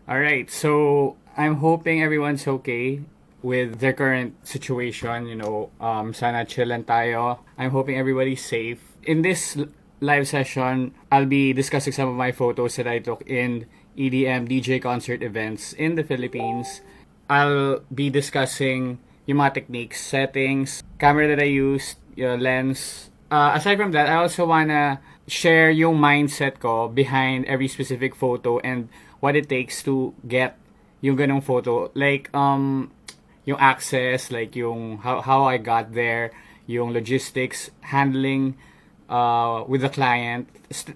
All right, so I'm hoping everyone's okay with their current situation. Sana chill lang tayo. I'm hoping everybody's safe. In this live session, I'll be discussing some of my photos that I took in EDM DJ concert events in the Philippines. I'll be discussing yung mga techniques, settings, camera that I used, yung lens. Aside from that, I also wanna share yung mindset ko behind every specific photo and what it takes to get yung ganong photo. Like, yung access, like yung how I got there, yung logistics, handling with the client,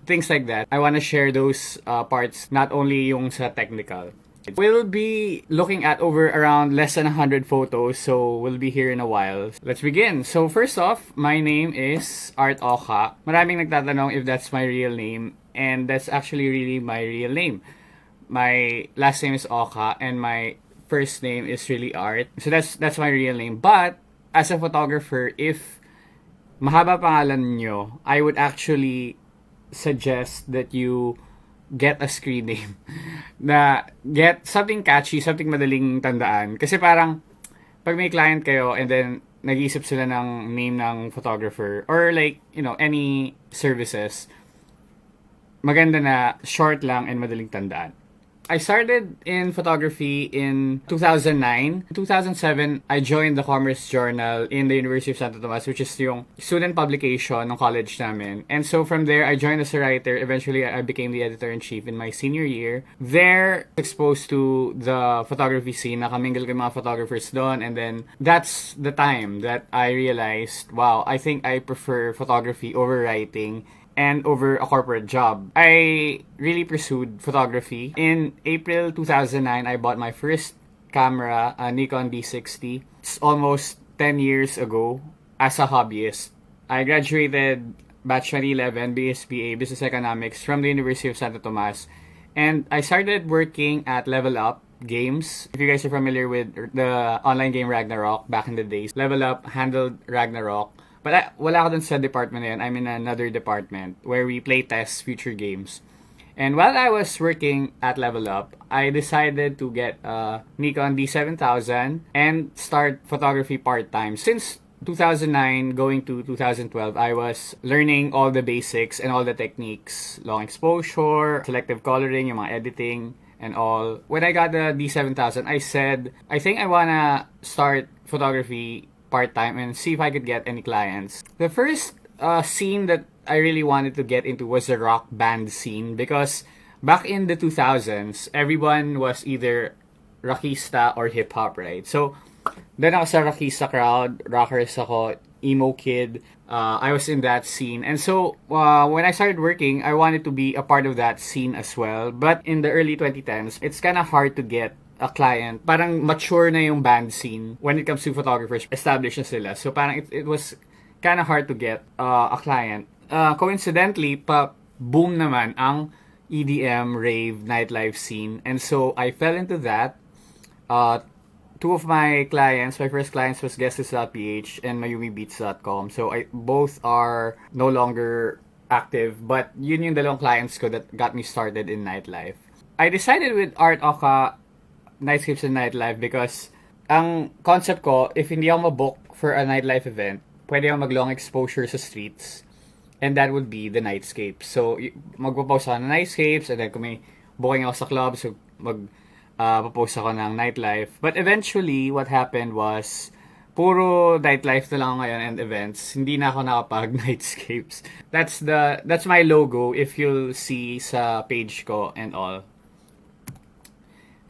things like that. I want to share those parts, not only yung sa technical. We'll be looking at over around less than 100 photos, so we'll be here in a while. Let's begin. So first off, my name is Art Oka. Maraming nagtatanong if that's my real name, and that's actually really my real name. My last name is Oka, and my first name is really Art. So that's my real name. But as a photographer, if mahaba pangalan nyo, I would actually suggest that you get a screen name. Na get something catchy, something madaling tandaan. Kasi parang, pag may client kayo and then nag-iisip sila ng name ng photographer or like, any services, maganda na short lang and madaling tandaan. I started in photography in 2009. In 2007, I joined the Commerce Journal in the University of Santo Tomas, which is yung student publication ng college namin. And so from there, I joined as a writer. Eventually, I became the editor-in-chief in my senior year. There, exposed to the photography scene, nakamingle ko mga photographers doon. And then, that's the time that I realized, wow, I think I prefer photography over writing and over a corporate job. I really pursued photography. In April 2009, I bought my first camera, a Nikon D60. It's almost 10 years ago as a hobbyist. I graduated batch 2011, BSBA, Business Economics from the University of Santo Tomas. And I started working at Level Up Games. If you guys are familiar with the online game Ragnarok back in the days, Level Up handled Ragnarok. But wala ako dun sa department na yun. I'm in another department where we play test future games. And while I was working at Level Up, I decided to get a Nikon D7000 and start photography part-time. Since 2009 going to 2012, I was learning all the basics and all the techniques. Long exposure, selective coloring, yung mga editing, and all. When I got the D7000, I said, I think I wanna start photography part-time and see if I could get any clients. The first scene that I really wanted to get into was the rock band scene because back in the 2000s, everyone was either rockista or hip-hop, right? So, then ako sa rockista crowd, rockers ako, emo kid, I was in that scene. And so, when I started working, I wanted to be a part of that scene as well. But in the early 2010s, it's kind of hard to get a client. Parang mature na yung band scene when it comes to photographers. Established na sila. So parang it was kind of hard to get a client. Coincidentally, boom naman ang EDM, rave, nightlife scene. And so I fell into that. Two of my clients, my first clients was Guesses.ph and MayumiBeats.com. So both are no longer active. But yun yung dalawang clients ko that got me started in nightlife. I decided with Art Oka Nightscapes and Nightlife because ang concept ko, if hindi ako mabook for a nightlife event, pwede ako mag-long exposure sa streets and that would be the nightscapes. So, magpo-post ako ng nightscapes and then kung may booking ako sa club, so mag-post ako ng nightlife. But eventually, what happened was, puro nightlife na lang ako ngayon and events. Hindi na ako nakapag-nightscapes. That's my logo if you'll see sa page ko and all.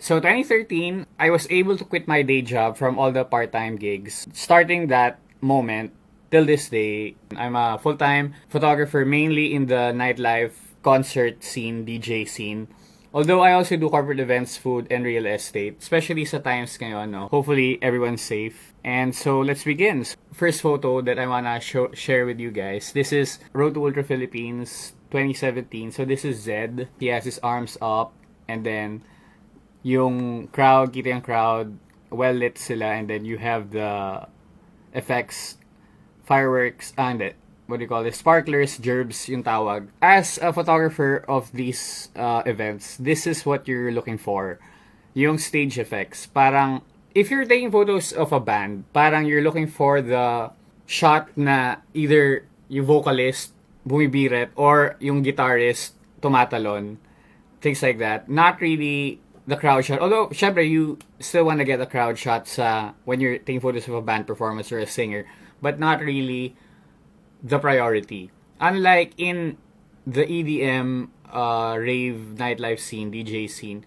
So 2013, I was able to quit my day job from all the part-time gigs. Starting that moment till this day, I'm a full-time photographer mainly in the nightlife concert scene, DJ scene. Although I also do corporate events, food, and real estate, especially sa times ngayon, no? Hopefully everyone's safe. And so let's begin. First photo that I wanna share with you guys. This is Road to Ultra Philippines 2017. So this is Zed. He has his arms up and then yung crowd, kita yung crowd, well lit sila, and then you have the effects, fireworks, and what do you call this? Sparklers, gerbs, yung tawag. As a photographer of these events, this is what you're looking for. yung stage effects. Parang, if you're taking photos of a band, parang you're looking for the shot na either yung vocalist bumibirit or yung guitarist tumatalon. Things like that. Not really the crowd shot. Although, syempre, you still want to get a crowd shot sa when you're taking photos of a band performance or a singer. But not really the priority. Unlike in the EDM, rave, nightlife scene, DJ scene,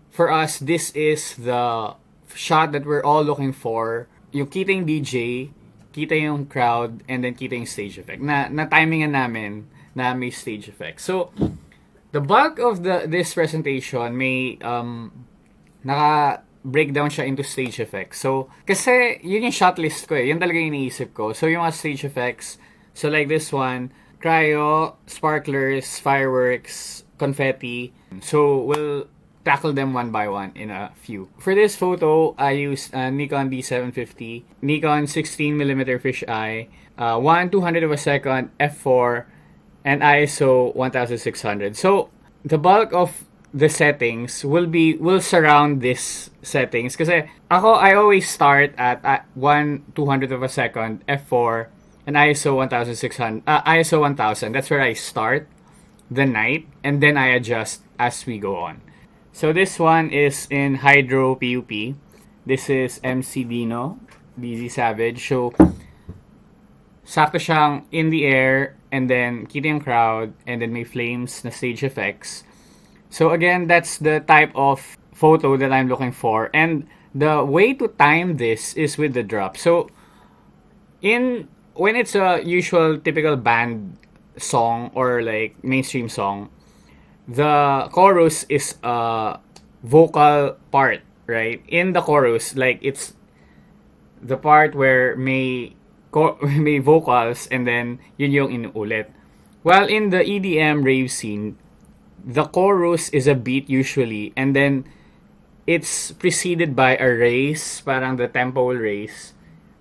for us, this is the shot that we're all looking for. Yung kita yung DJ, kita yung crowd, and then kita yung stage effect. Na-timingan namin na may stage effect. So, the bulk of this presentation may naka-breakdown siya into stage effects. So, kasi yun yung shot list ko eh. Yun talaga yung iniisip ko. So, yung mga stage effects, so like this one, cryo, sparklers, fireworks, confetti. So, we'll tackle them one by one in a few. For this photo, I used Nikon D750, Nikon 16mm fisheye, 1/200 of a second f4, and ISO 1600. So, the bulk of the settings will surround this settings. Kasi I always start at 1/200 of a second f4 and ISO 1600, ISO 1000. That's where I start the night, and then I adjust as we go on. So this one is in Hydro PUP. This is MC Dino, DZ Savage. So, sakto siyang in the air, and then kita yung crowd, and then may flames na stage effects. So again, that's the type of photo that I'm looking for. And the way to time this is with the drop. So, when it's a usual typical band song or like mainstream song, the chorus is a vocal part, right? In the chorus, like it's the part where may vocals and then yun yung inuulit. While in the EDM rave scene, the chorus is a beat usually, and then it's preceded by a raise, parang the tempo will raise,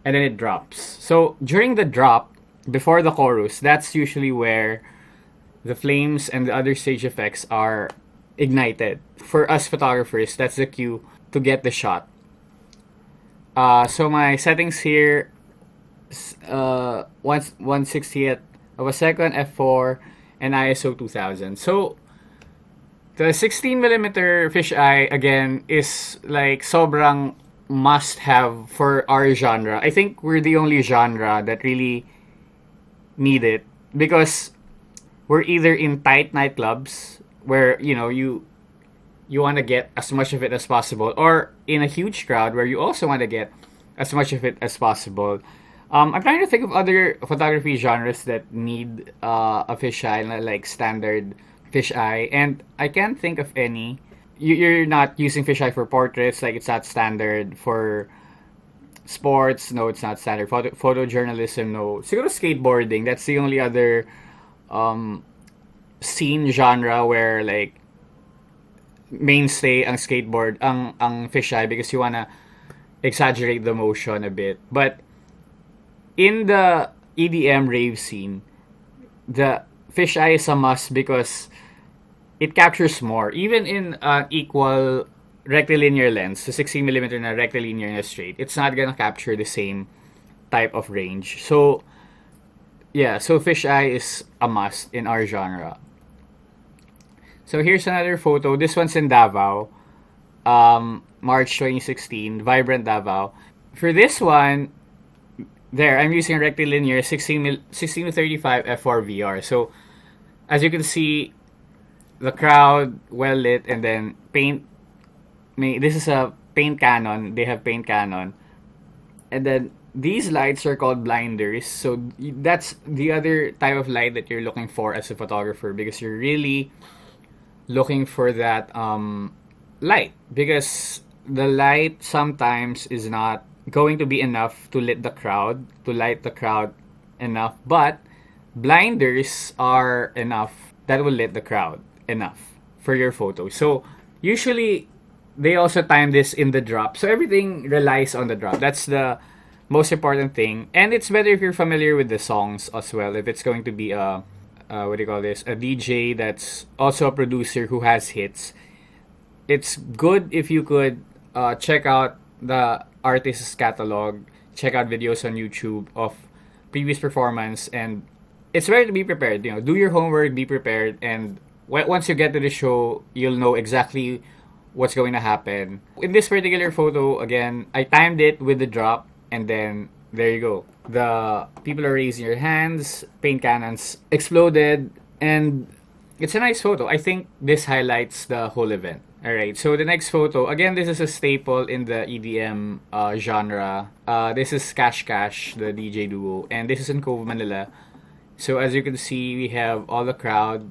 and then it drops. So during the drop, before the chorus, that's usually where the flames and the other stage effects are ignited. For us photographers, that's the cue to get the shot. So my settings here, 1/60th of a second f4 and ISO 2000. So the 16mm fisheye again is like sobrang must have for our genre. I think we're the only genre that really need it, because we're either in tight nightclubs where you want to get as much of it as possible, or in a huge crowd where you also want to get as much of it as possible. I'm trying to think of other photography genres that need a fisheye, like standard fisheye, and I can't think of any. You're not using fisheye for portraits, like it's not standard for sports. No, it's not standard. Photojournalism, no. Siguro skateboarding, that's the only other scene genre where like mainstay ang skateboard, ang fisheye, because you wanna exaggerate the motion a bit. But in the EDM rave scene, the fisheye is a must because it captures more. Even in equal rectilinear lens, the 16mm na rectilinear na straight, it's not gonna capture the same type of range. So yeah, so fisheye is a must in our genre. So here's another photo. This one's in Davao, March 2016, vibrant Davao. For this one, I'm using a rectilinear 16 to 35 f4 VR. So as you can see, the crowd well lit, and then this is a paint cannon. They have paint cannon, and then these lights are called blinders. So that's the other type of light that you're looking for as a photographer, because you're really looking for that light, because the light sometimes is not going to be enough to light the crowd enough, but blinders are enough that will lit the crowd enough for your photo. So usually they also time this in the drop, so everything relies on the drop. That's the most important thing, and it's better if you're familiar with the songs as well. If it's going to be a DJ that's also a producer who has hits, it's good if you could check out the artist's catalog, check out videos on YouTube of previous performance, and it's better to be prepared. Do your homework, be prepared, and once you get to the show, you'll know exactly what's going to happen. In this particular photo, again, I timed it with the drop, and then there you go. The people are raising their hands, paint cannons exploded, and it's a nice photo. I think this highlights the whole event. Alright, so the next photo, again, this is a staple in the EDM genre. This is Cash Cash, the DJ duo, and this is in Cove, Manila. So as you can see, we have all the crowd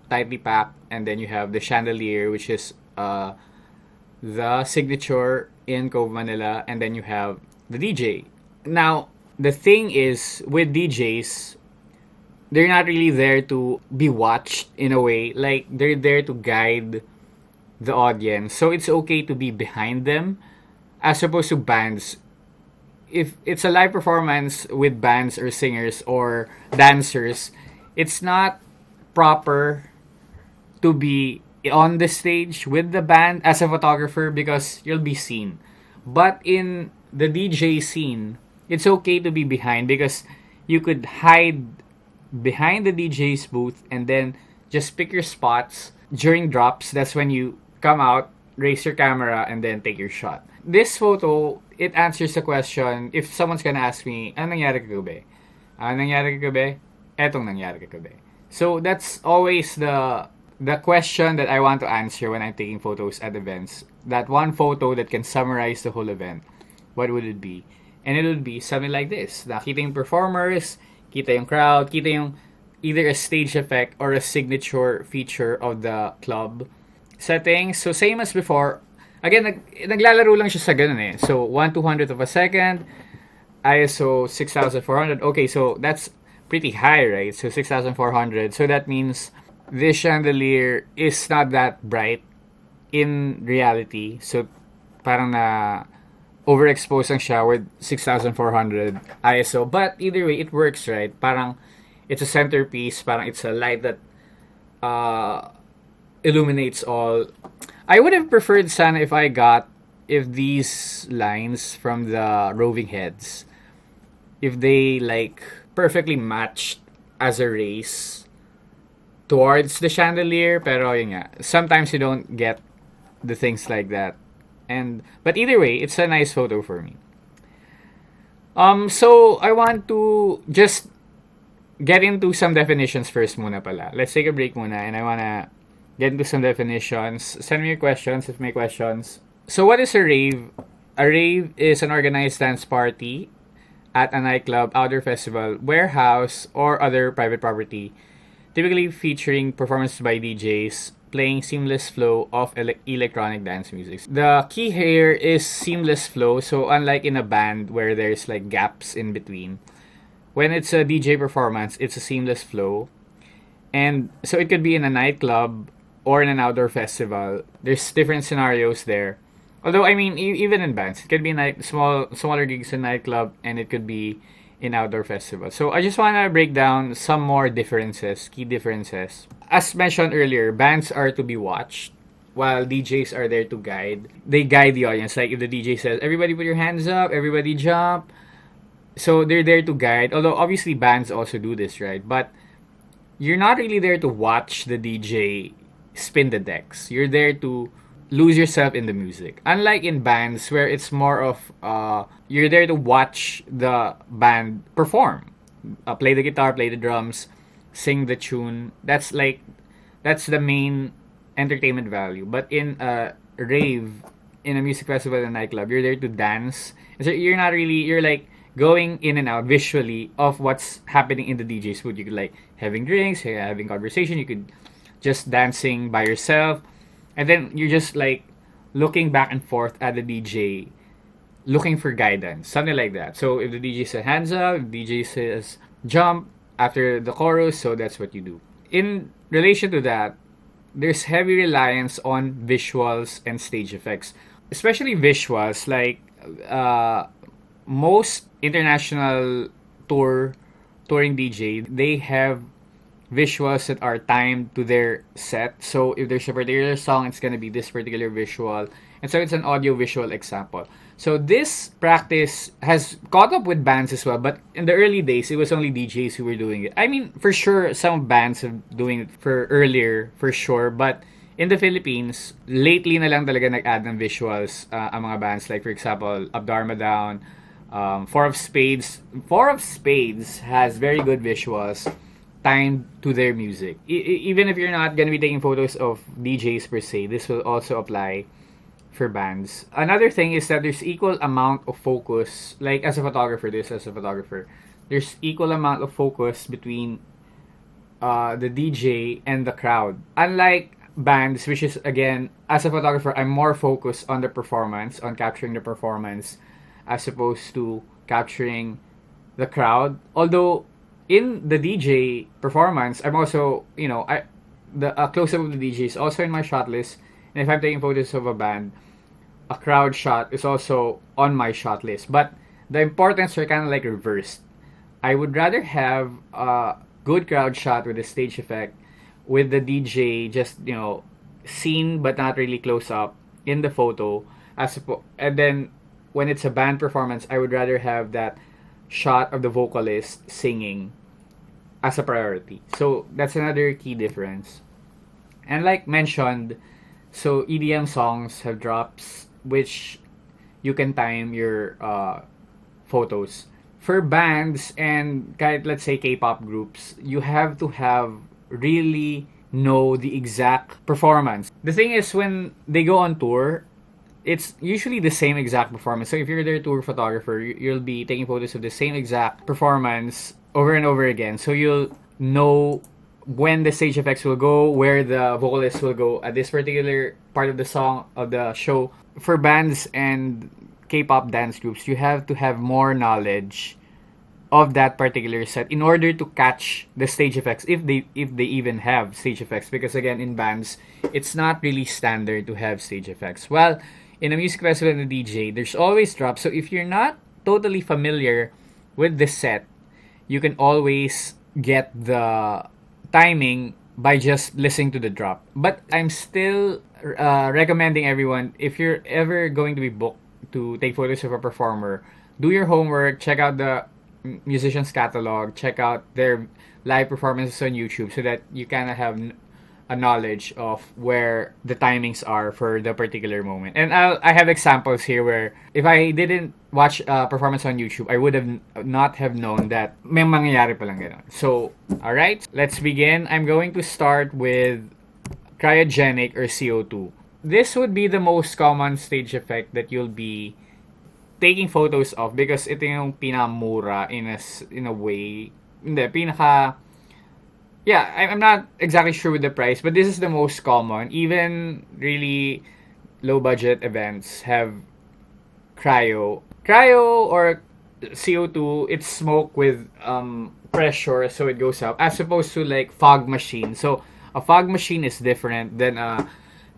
tightly packed, and then you have the chandelier, which is the signature in Cove, Manila, and then you have the DJ. Now, the thing is, with DJs, they're not really there to be watched in a way. Like, they're there to guide the audience. So it's okay to be behind them as opposed to bands. If it's a live performance with bands or singers or dancers, it's not proper to be on the stage with the band as a photographer because you'll be seen. But in the DJ scene, it's okay to be behind because you could hide behind the DJ's booth and then just pick your spots during drops. That's when you come out, raise your camera, and then take your shot. This photo, it answers the question, if someone's gonna ask me, ano nangyari kagabi? Ano nangyari kagabi? Etong nangyari kagabi. So that's always the question that I want to answer when I'm taking photos at events. That one photo that can summarize the whole event. What would it be? And it would be something like this. Nakita yung performers, kita yung crowd, kita yung either a stage effect or a signature feature of the club settings. So same as before. Again, naglalaro lang siya sa ganun eh. So 1/200th of a second, ISO 6400. Okay, so that's pretty high, right? So 6400. So that means this chandelier is not that bright in reality. So parang na overexposed lang siya with 6400 ISO. But either way, it works, right? Parang it's a centerpiece. Parang it's a light that illuminates all. I would have preferred sana if these lines from the roving heads, if they like perfectly matched as a race towards the chandelier. Pero yun nga, sometimes you don't get the things like that. But either way, it's a nice photo for me. So I want to just get into some definitions first muna pala. Let's take a break muna, and I wanna get into some definitions. Send me your questions if you have questions. So what is a rave? A rave is an organized dance party at a nightclub, outdoor festival, warehouse, or other private property, typically featuring performances by DJs playing seamless flow of electronic dance music. The key here is seamless flow. So unlike in a band where there's like gaps in between, when it's a DJ performance, it's a seamless flow. And so it could be in a nightclub or in an outdoor festival. There's different scenarios there. Although, I mean, even in bands, it could be smaller gigs in nightclub, and it could be in outdoor festival. So I just want to break down some more differences, key differences. As mentioned earlier, bands are to be watched, while DJs are there to guide. They guide the audience. Like if the DJ says, everybody put your hands up, everybody jump. So they're there to guide. Although obviously bands also do this, right? But you're not really there to watch the DJ spin the decks. You're there to lose yourself in the music. Unlike in bands where it's more of you're there to watch the band perform, play the guitar, play the drums, sing the tune. That's the main entertainment value. But in a rave, in a music festival and nightclub, you're there to dance. So you're like going in and out visually of what's happening in the DJ's booth. You could like having drinks, having conversation. You could just dancing by yourself. And then you're just like looking back and forth at the DJ, looking for guidance, something like that. So if the DJ says hands up, if the DJ says jump after the chorus, so that's what you do. In relation to that, there's heavy reliance on visuals and stage effects, especially visuals. Like most international touring DJ, they have visuals that are timed to their set. So if there's a particular song, it's gonna be this particular visual. And so it's an audio visual example. So this practice has caught up with bands as well, but in the early days, it was only DJs who were doing it. I mean, for sure, some bands have doing it for earlier, for sure, but in the Philippines, lately na lang talaga nag-add ng visuals ang mga bands. Like, for example, Abdharma Down, Four of Spades. Four of Spades has very good visuals timed to their music. Even if you're not gonna be taking photos of DJs per se, this will also apply for bands. Another thing is that there's equal amount of focus, like as a photographer, there's equal amount of focus between the DJ and the crowd. Unlike bands, which is, again, as a photographer, I'm more focused on the performance, on capturing the performance, as opposed to capturing the crowd. Although in the DJ performance, I'm also, the close-up of the DJ is also in my shot list. And if I'm taking photos of a band, a crowd shot is also on my shot list. But the importance are kind of like reversed. I would rather have a good crowd shot with a stage effect, with the DJ just, seen but not really close up in the photo. And then when it's a band performance, I would rather have that shot of the vocalist singing as a priority. So that's another key difference. And like mentioned, so EDM songs have drops which you can time your photos. For bands and let's say K-pop groups, you have to have really know the exact performance. The thing is, when they go on tour, it's usually the same exact performance. So if you're their tour photographer, you'll be taking photos of the same exact performance over and over again. So you'll know when the stage effects will go, where the vocalists will go at this particular part of the song, of the show. For bands and K-pop dance groups, you have to have more knowledge of that particular set in order to catch the stage effects, if they even have stage effects. Because again, in bands, it's not really standard to have stage effects. Well, in a music festival and a DJ, there's always drops. So if you're not totally familiar with the set, you can always get the timing by just listening to the drop. But I'm still recommending everyone, if you're ever going to be booked to take photos of a performer, do your homework, check out the musician's catalog, check out their live performances on YouTube, so that you kind of have a knowledge of where the timings are for the particular moment. And I have examples here where if I didn't watch a performance on YouTube, I would have not have known that may mangyayari palang ganun. So, alright, let's begin. I'm going to start with cryogenic or CO2. This would be the most common stage effect that you'll be taking photos of, because ito yung pinamura in a way. Hindi, pinaka... Yeah, I'm not exactly sure with the price, but this is the most common. Even really low-budget events have cryo. Cryo or CO2, it's smoke with pressure, so it goes up, as opposed to like fog machine. So a fog machine is different than a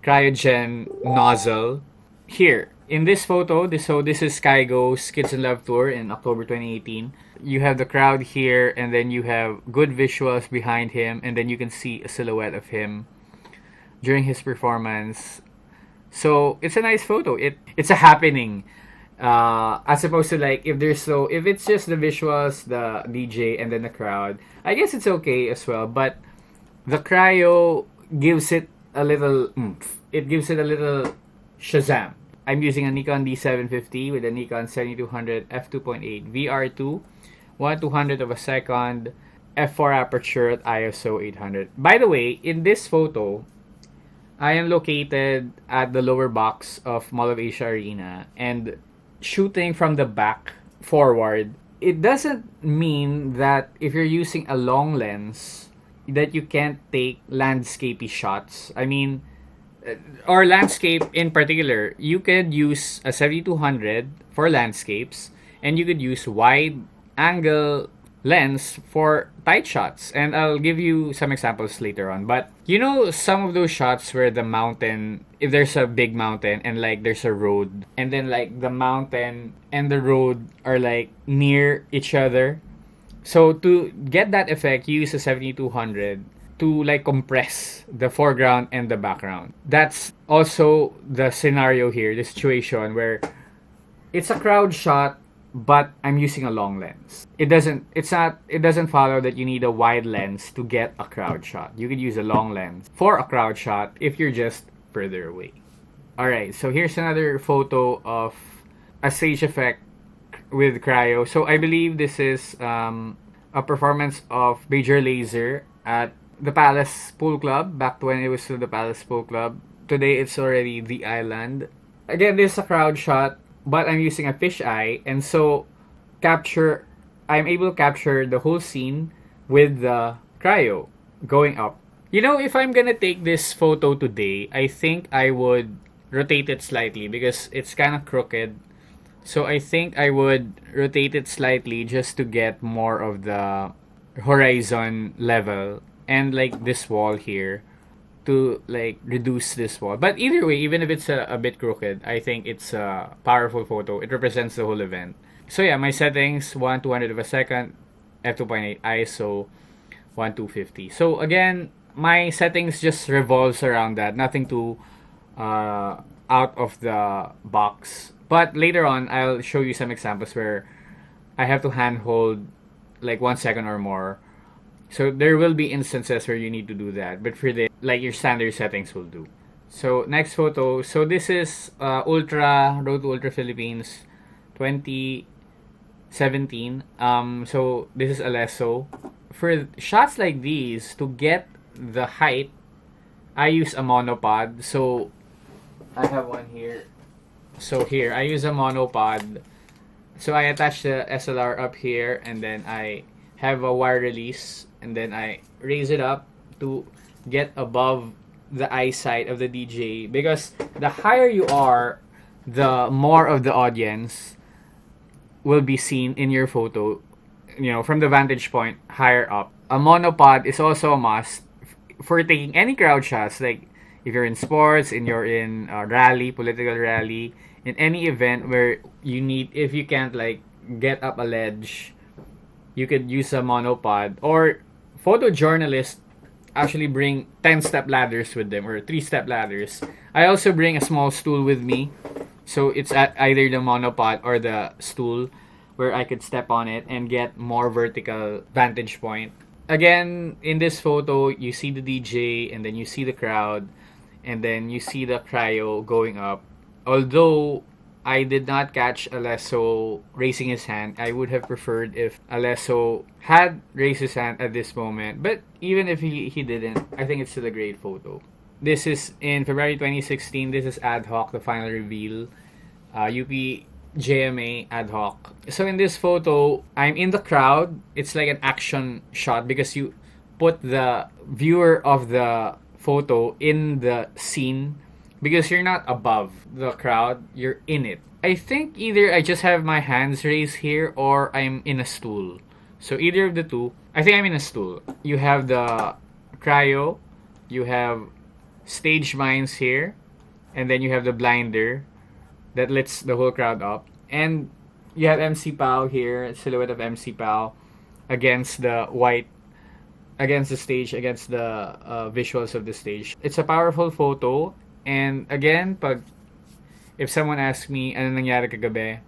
cryogen nozzle. Here, in this photo, this is Kygo's Kids in Love Tour in October 2018. You have the crowd here, and then you have good visuals behind him, and then you can see a silhouette of him during his performance. So it's a nice photo. It's a happening. As opposed to like if it's just the visuals, the DJ, and then the crowd, I guess it's okay as well. But the cryo gives it a little oomph. It gives it a little Shazam. I'm using a Nikon D750 with a Nikon 7200 f2.8 VR2, 1/200 of a second, f4 aperture at ISO 800. By the way, in this photo, I am located at the lower box of Mall of Asia Arena and shooting from the back forward. It doesn't mean that if you're using a long lens that you can't take landscapey shots. I mean, or landscape in particular, you could use a 7200 for landscapes, and you could use wide angle lens for tight shots. And I'll give you some examples later on. But some of those shots where the mountain, if there's a big mountain and like there's a road, and then like the mountain and the road are like near each other. So to get that effect, you use a 7200 to like compress the foreground and the background. That's also the scenario here, the situation where it's a crowd shot, but I'm using a long lens. It doesn't follow that you need a wide lens to get a crowd shot. You could use a long lens for a crowd shot if you're just further away. Alright, so here's another photo of a stage effect with cryo. So I believe this is a performance of Major Lazer at the Palace Pool Club, back when it was still the Palace Pool Club. Today it's already the Island. Again, this is a crowd shot, but I'm using a fisheye, and so I'm able to capture the whole scene with the cryo going up. You know, if I'm gonna take this photo today, I think I would rotate it slightly because it's kind of crooked. So I think I would rotate it slightly just to get more of the horizon level and like this wall here to like reduce this wall. But either way, even if it's a bit crooked, I think it's a powerful photo. It represents the whole event. So yeah, my settings, 1/200 of a second, f2.8 ISO, 1250. So again, my settings just revolves around that. Nothing too out of the box. But later on, I'll show you some examples where I have to handhold like 1 second or more. So there will be instances where you need to do that. But for the like your standard settings will do. So next photo. So this is Road to Ultra Philippines 2017. So this is Alesso. For shots like these, to get the height, I use a monopod. So I have one here. So here, I use a monopod. So I attach the SLR up here, and then I have a wire release, and then I raise it up to get above the eyesight of the DJ. Because the higher you are, the more of the audience will be seen in your photo, you know, from the vantage point higher up. A monopod is also a must for taking any crowd shots, like if you're in sports, you're in a rally, political rally, in any event where you need, if you can't like get up a ledge, you could use a monopod. Or photojournalists actually bring 10-step ladders with them, or 3-step ladders. I also bring a small stool with me, so it's at either the monopod or the stool where I could step on it and get more vertical vantage point. Again, in this photo, you see the DJ, and then you see the crowd, and then you see the cryo going up. Although I did not catch Alesso raising his hand, I would have preferred if Alesso had raised his hand at this moment. But even if he didn't, I think it's still a great photo. This is in February 2016. This is Ad Hoc, the final reveal. UP JMA Ad Hoc. So in this photo, I'm in the crowd. It's like an action shot because you put the viewer of the photo in the scene, because you're not above the crowd, you're in it. I think either I just have my hands raised here or I'm in a stool. So either of the two. I think I'm in a stool. You have the cryo, you have stage mines here, and then you have the blinder that lets the whole crowd up. And you have MC Pao here, silhouette of MC Pao against the white, against the stage, against the visuals of the stage. It's a powerful photo. And again, if someone asks me, ano nangyari kagabi?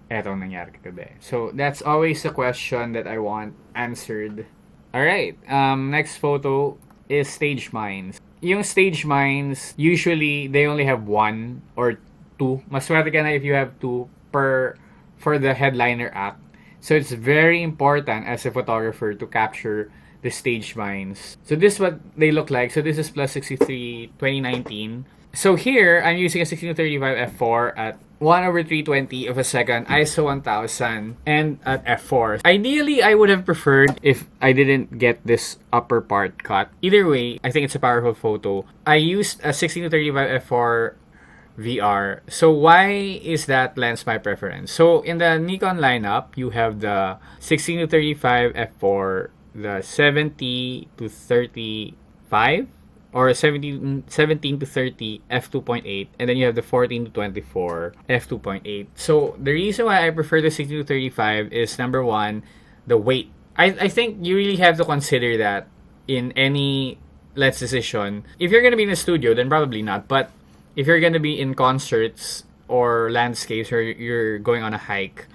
Eto ang nangyari kagabi. So that's always a question that I want answered. Alright, next photo is stage mines. Yung stage mines, usually they only have 1 or 2. Maswerte ka na if you have 2 for the headliner act. So it's very important as a photographer to capture the stage mines. So this is what they look like. So this is Plus63 2019. So here, I'm using a 16-35 f4 at 1/320 of a second, ISO 1000, and at f4. Ideally, I would have preferred if I didn't get this upper part cut. Either way, I think it's a powerful photo. I used a 16-35 f4 VR. So why is that lens my preference? So in the Nikon lineup, you have the 16-35 f4, the 70-35, or 17-30 f2.8, and then you have the 14-24 f2.8. So the reason why I prefer the 16-35 is, number one, the weight I think you really have to consider that in any lens decision. If you're gonna be in a studio, then probably not. But if you're gonna be in concerts or landscapes or you're going on a hike,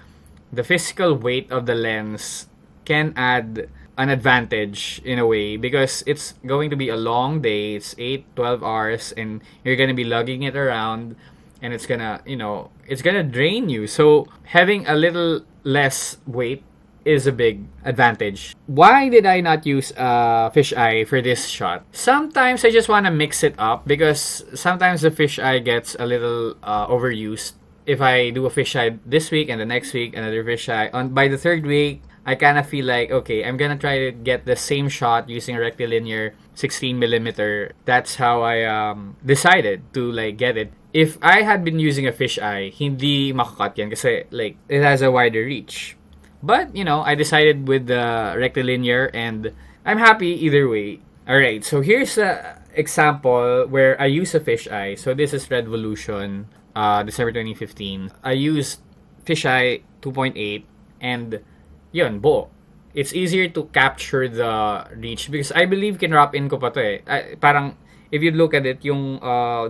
the physical weight of the lens can add an advantage in a way because it's going to be a long day. It's 8-12 hours and you're going to be lugging it around and it's gonna, it's gonna drain you. So having a little less weight is a big advantage. Why did I not use a fisheye for this shot? Sometimes I just want to mix it up because sometimes the fisheye gets a little overused. If I do a fisheye this week and the next week another fisheye, by the third week I kind of feel like, okay, I'm gonna try to get the same shot using a rectilinear 16mm. That's how I decided to like get it. If I had been using a fisheye, hindi makakat yan kasi like it has a wider reach. But I decided with the rectilinear and I'm happy either way. Alright, so here's a example where I use a fisheye. So this is Redvolution, December 2015. I used fisheye 2.8 and yun, buo. It's easier to capture the reach because I believe kinwrap in ko pa to eh. Parang if you look at it, yung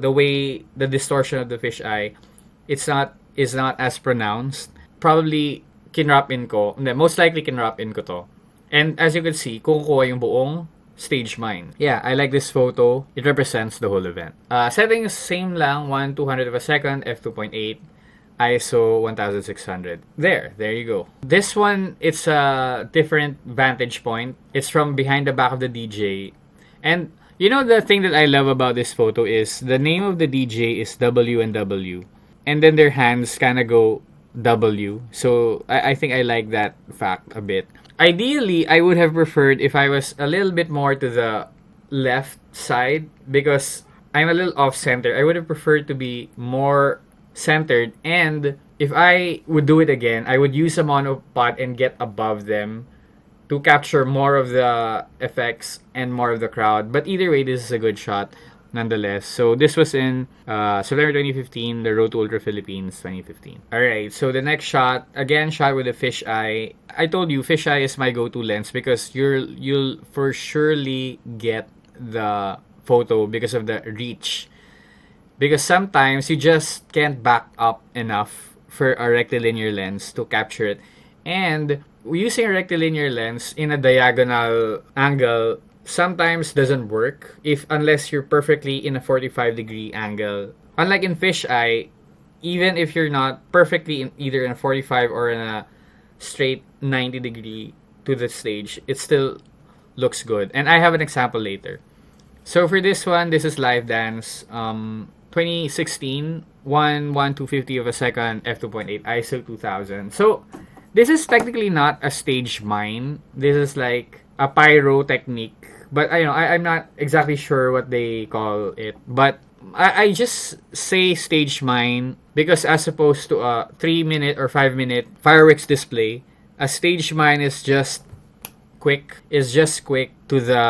the way the distortion of the fisheye, is not as pronounced. Probably kinwrap in ko. Hindi, most likely kinwrap in ko to. And as you can see, kukuha yung buong stage mine. Yeah, I like this photo. It represents the whole event. Settings same lang, 1/200 of a second, f2.8. ISO 1600. There you go. This one, it's a different vantage point. It's from behind the back of the DJ. And the thing that I love about this photo is the name of the DJ is W and W. And then their hands kind of go W. So I think I like that fact a bit. Ideally, I would have preferred if I was a little bit more to the left side because I'm a little off center. I would have preferred to be more centered, and if I would do it again, I would use a monopod and get above them to capture more of the effects and more of the crowd. But either way, this is a good shot nonetheless. So this was in September 2015, the Road to Ultra Philippines 2015. Alright, so the next shot, again shot with a fisheye. I told you fisheye is my go-to lens because you'll for surely get the photo because of the reach. Because sometimes you just can't back up enough for a rectilinear lens to capture it. And using a rectilinear lens in a diagonal angle sometimes doesn't work unless you're perfectly in a 45-degree angle. Unlike in fisheye, even if you're not perfectly either in a 45 or in a straight 90-degree to the stage, it still looks good. And I have an example later. So for this one, this is Live Dance. 2016, 1/250 of a second, f2.8, ISO 2000. So, this is technically not a stage mine. This is like a pyro technique. But I'm not exactly sure what they call it. But I just say stage mine because as opposed to a 3-minute or 5-minute fireworks display, a stage mine is just quick to the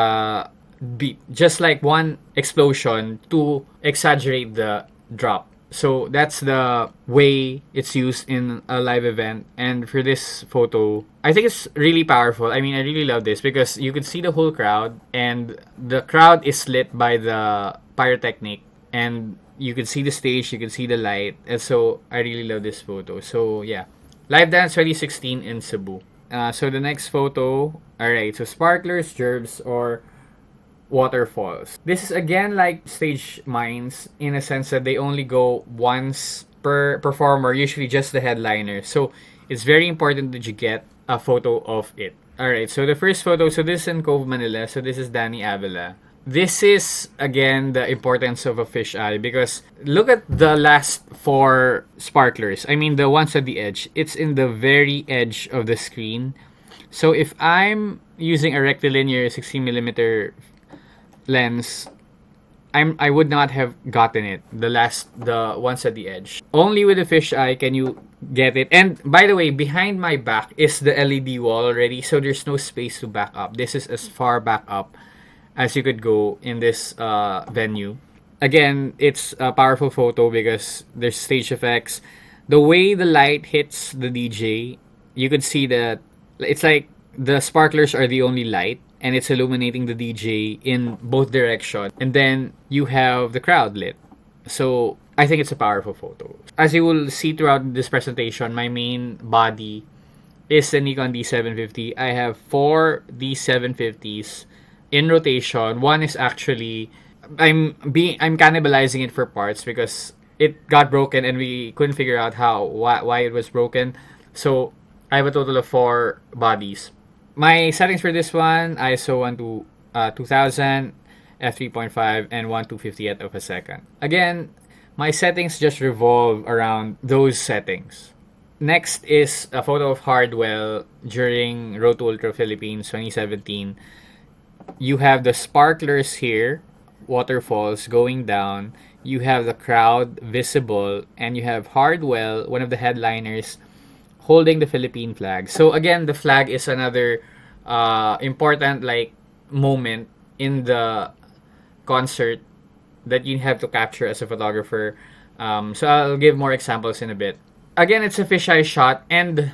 beat, just like one explosion to exaggerate the drop. So that's the way it's used in a live event. And for this photo, I think it's really powerful. I mean, I really love this because you could see the whole crowd and the crowd is lit by the pyrotechnic and you could see the stage, you could see the light. And so I really love this photo. So yeah, Live Dance 2016 in Cebu. So the next photo, alright, so sparklers, gerbs, or waterfalls. This is again like stage mines in a sense that they only go once per performer, usually just the headliner. So it's very important that you get a photo of it. Alright, so the first photo, so this is in Cove, Manila. So this is Danny Avila. This is again the importance of a fisheye because look at the last 4 sparklers. I mean the ones at the edge. It's in the very edge of the screen. So if I'm using a rectilinear 16mm lens, I would not have gotten it. The ones at the edge. Only with a fisheye can you get it. And by the way, behind my back is the LED wall already, so there's no space to back up. This is as far back up as you could go in this venue. Again, it's a powerful photo because there's stage effects. The way the light hits the DJ, you could see that it's like the sparklers are the only light, and it's illuminating the DJ in both directions. And then you have the crowd lit. So I think it's a powerful photo. As you will see throughout this presentation, my main body is the Nikon D750. I have 4 D750s in rotation. One is actually I'm cannibalizing it for parts because it got broken and we couldn't figure out why it was broken. So I have a total of 4 bodies. My settings for this one, ISO 2000, f3.5, and 1/250th of a second. Again, my settings just revolve around those settings. Next is a photo of Hardwell during Road to Ultra Philippines 2017. You have the sparklers here, waterfalls going down. You have the crowd visible, and you have Hardwell, one of the headliners, holding the Philippine flag. So again, the flag is another important moment in the concert that you have to capture as a photographer. So I'll give more examples in a bit. Again, it's a fisheye shot, and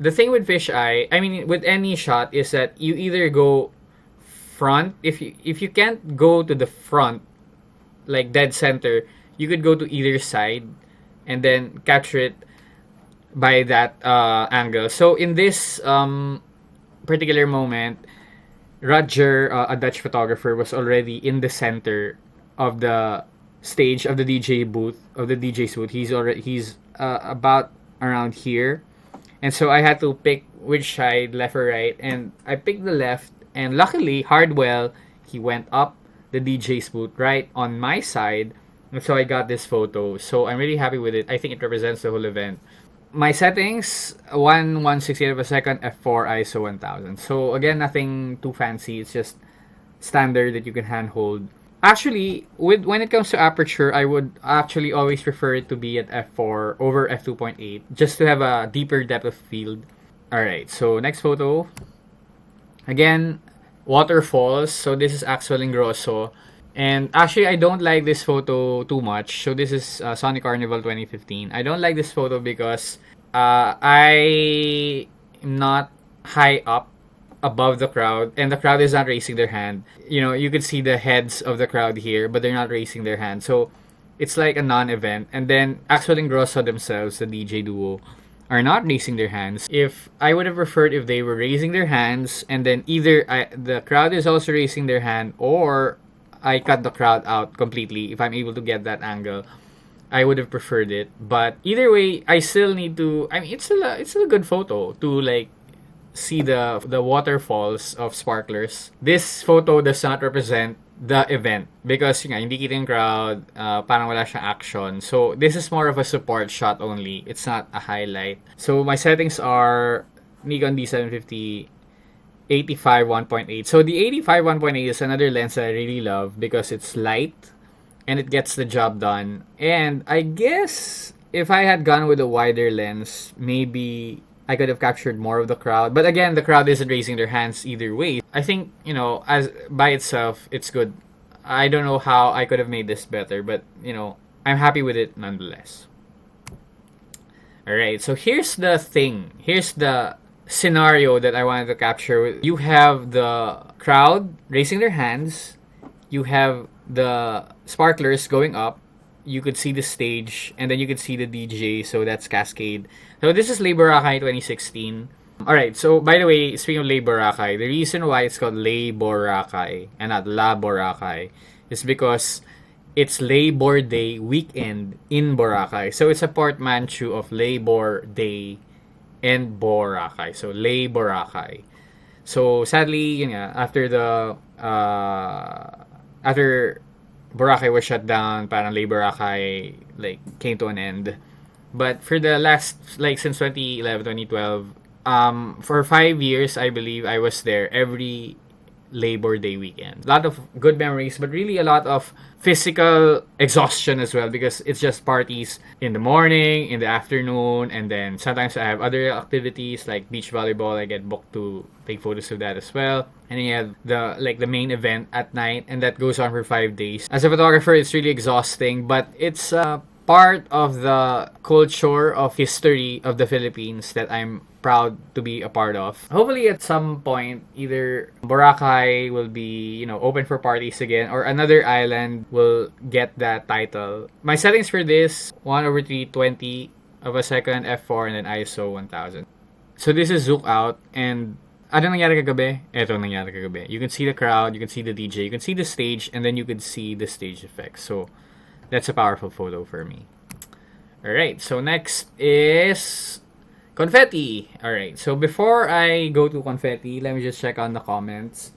the thing with fisheye, I mean with any shot, is that you either go front. If you can't go to the front, like dead center, you could go to either side and then capture it by that angle. So in this particular moment, Roger, a Dutch photographer, was already in the center of the stage of the DJ booth, of the DJ's booth. He's about around here, and so I had to pick which side, left or right, and I picked the left. And luckily, Hardwell, he went up the DJ's booth right on my side, and so I got this photo. So I'm really happy with it. I think it represents the whole event. My settings, 1/160th of a second, f4, ISO 1000. So again, nothing too fancy. It's just standard that you can handhold. Actually, when it comes to aperture, I would actually always prefer it to be at f4 over f2.8, just to have a deeper depth of field. Alright, so next photo. Again, waterfalls. So this is Axel Ingrosso. And actually, I don't like this photo too much. So this is Sonic Carnival 2015. I don't like this photo because I am not high up above the crowd, and the crowd is not raising their hand. You know, you could see the heads of the crowd here, but they're not raising their hand. So it's like a non-event. And then Axel Ingrosso themselves, the DJ duo, are not raising their hands. If I would have preferred if they were raising their hands, and then either the crowd is also raising their hand, or I cut the crowd out completely. If I'm able to get that angle, I would have preferred it. But either way, I still need to. I mean, it's still a good photo to like see the waterfalls of sparklers. This photo does not represent the event because hindi kita yung crowd, parang wala siyang action. So this is more of a support shot only. It's not a highlight. So my settings are Nikon D750 85 1.8. So the 85 1.8 is another lens that I really love because it's light and it gets the job done. And I guess if I had gone with a wider lens, maybe I could have captured more of the crowd. But again, the crowd isn't raising their hands either way. I think, as by itself, it's good. I don't know how I could have made this better, but, I'm happy with it nonetheless. Alright, so here's the thing. Here's the scenario that I wanted to capture. You have the crowd raising their hands. You have the sparklers going up. You could see the stage, and then you could see the DJ, so that's Cascade. So this is Le Boracay 2016. Alright, so by the way, speaking of Le Boracay, the reason why it's called Le Boracay and not La Boracay is because it's Labor Day weekend in Boracay. So it's a portmanteau of Labor Day and Boracay. So Le Boracay. So sadly, after after Boracay was shut down, parang Le Boracay came to an end. But for the last since 2011, 2012, for 5 years I believe I was there every Labor Day weekend. A lot of good memories, but really a lot of physical exhaustion as well because it's just parties in the morning, in the afternoon, and then sometimes I have other activities like beach volleyball. I get booked to take photos of that as well. And then you have the main event at night, and that goes on for 5 days. As a photographer, it's really exhausting, but it's part of the culture of history of the Philippines that I'm proud to be a part of. Hopefully at some point, either Boracay will be, open for parties again, or another island will get that title. My settings for this, 1/320 of a second, f4, and then ISO 1000. So this is zoom out, and ano nangyari kagabi? Eto nangyari kagabi. You can see the crowd, you can see the DJ, you can see the stage, and then you can see the stage effects. So that's a powerful photo for me. Alright, so next is confetti. Alright, so before I go to confetti, let me just check on the comments.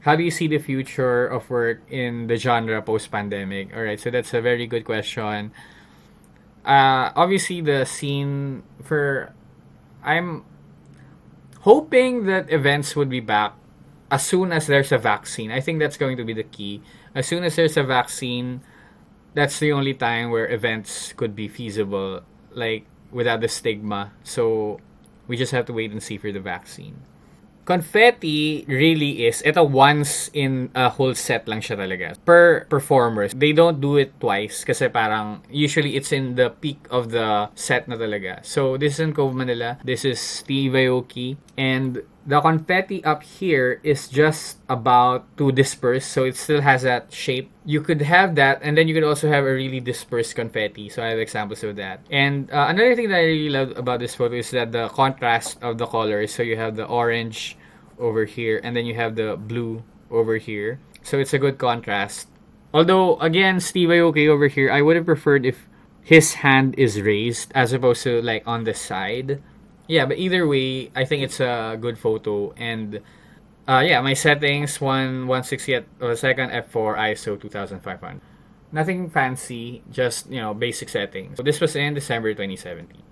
How do you see the future of work in the genre post-pandemic? Alright, so that's a very good question. Obviously, the scene I'm hoping that events would be back as soon as there's a vaccine. I think that's going to be the key. As soon as there's a vaccine, that's the only time where events could be feasible, like without the stigma. So we just have to wait and see for the vaccine. Confetti really is, ito once in a whole set lang siya talaga. Per performers, they don't do it twice kasi parang usually it's in the peak of the set na talaga. So this is in Cove, Manila. This is Steve Aoki. And the confetti up here is just about to disperse. So it still has that shape. You could have that, and then you could also have a really dispersed confetti. So I have examples of that. And another thing that I really love about this photo is that the contrast of the colors. So you have the orange over here, and then you have the blue over here. So it's a good contrast. Although, again, Steve Aoki over here, I would have preferred if his hand is raised as opposed to like on the side. Yeah, but either way, I think it's a good photo. And my settings, 1/160th of a second, f4, ISO 2500. Nothing fancy, just, basic settings. So this was in December 2017.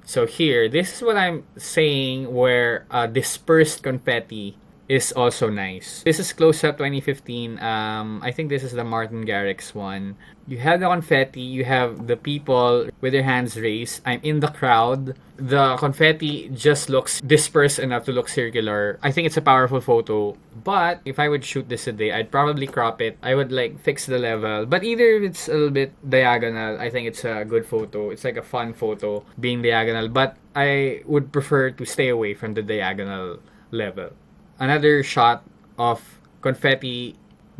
So here, this is what I'm saying where dispersed confetti is also nice. This is close-up 2015. I think this is the Martin Garrix one. You have the confetti, you have the people with their hands raised. I'm in the crowd. The confetti just looks dispersed enough to look circular. I think it's a powerful photo. But if I would shoot this today, I'd probably crop it. I would fix the level. But either if it's a little bit diagonal, I think it's a good photo. It's like a fun photo being diagonal. But I would prefer to stay away from the diagonal level. Another shot of confetti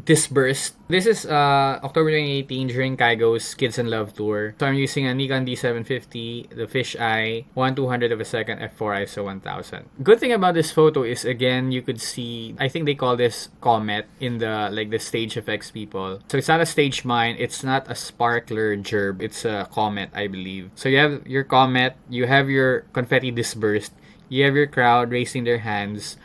dispersed. This is October 2018 during Kygo's Kids in Love tour. So I'm using a Nikon D750, the fisheye, 1/200 of a second, f4, ISO 1000. Good thing about this photo is, again, you could see, I think they call this comet in the stage effects people. So it's not a stage mine, it's not a sparkler gerb, it's a comet, I believe. So you have your comet, you have your confetti dispersed, you have your crowd raising their hands,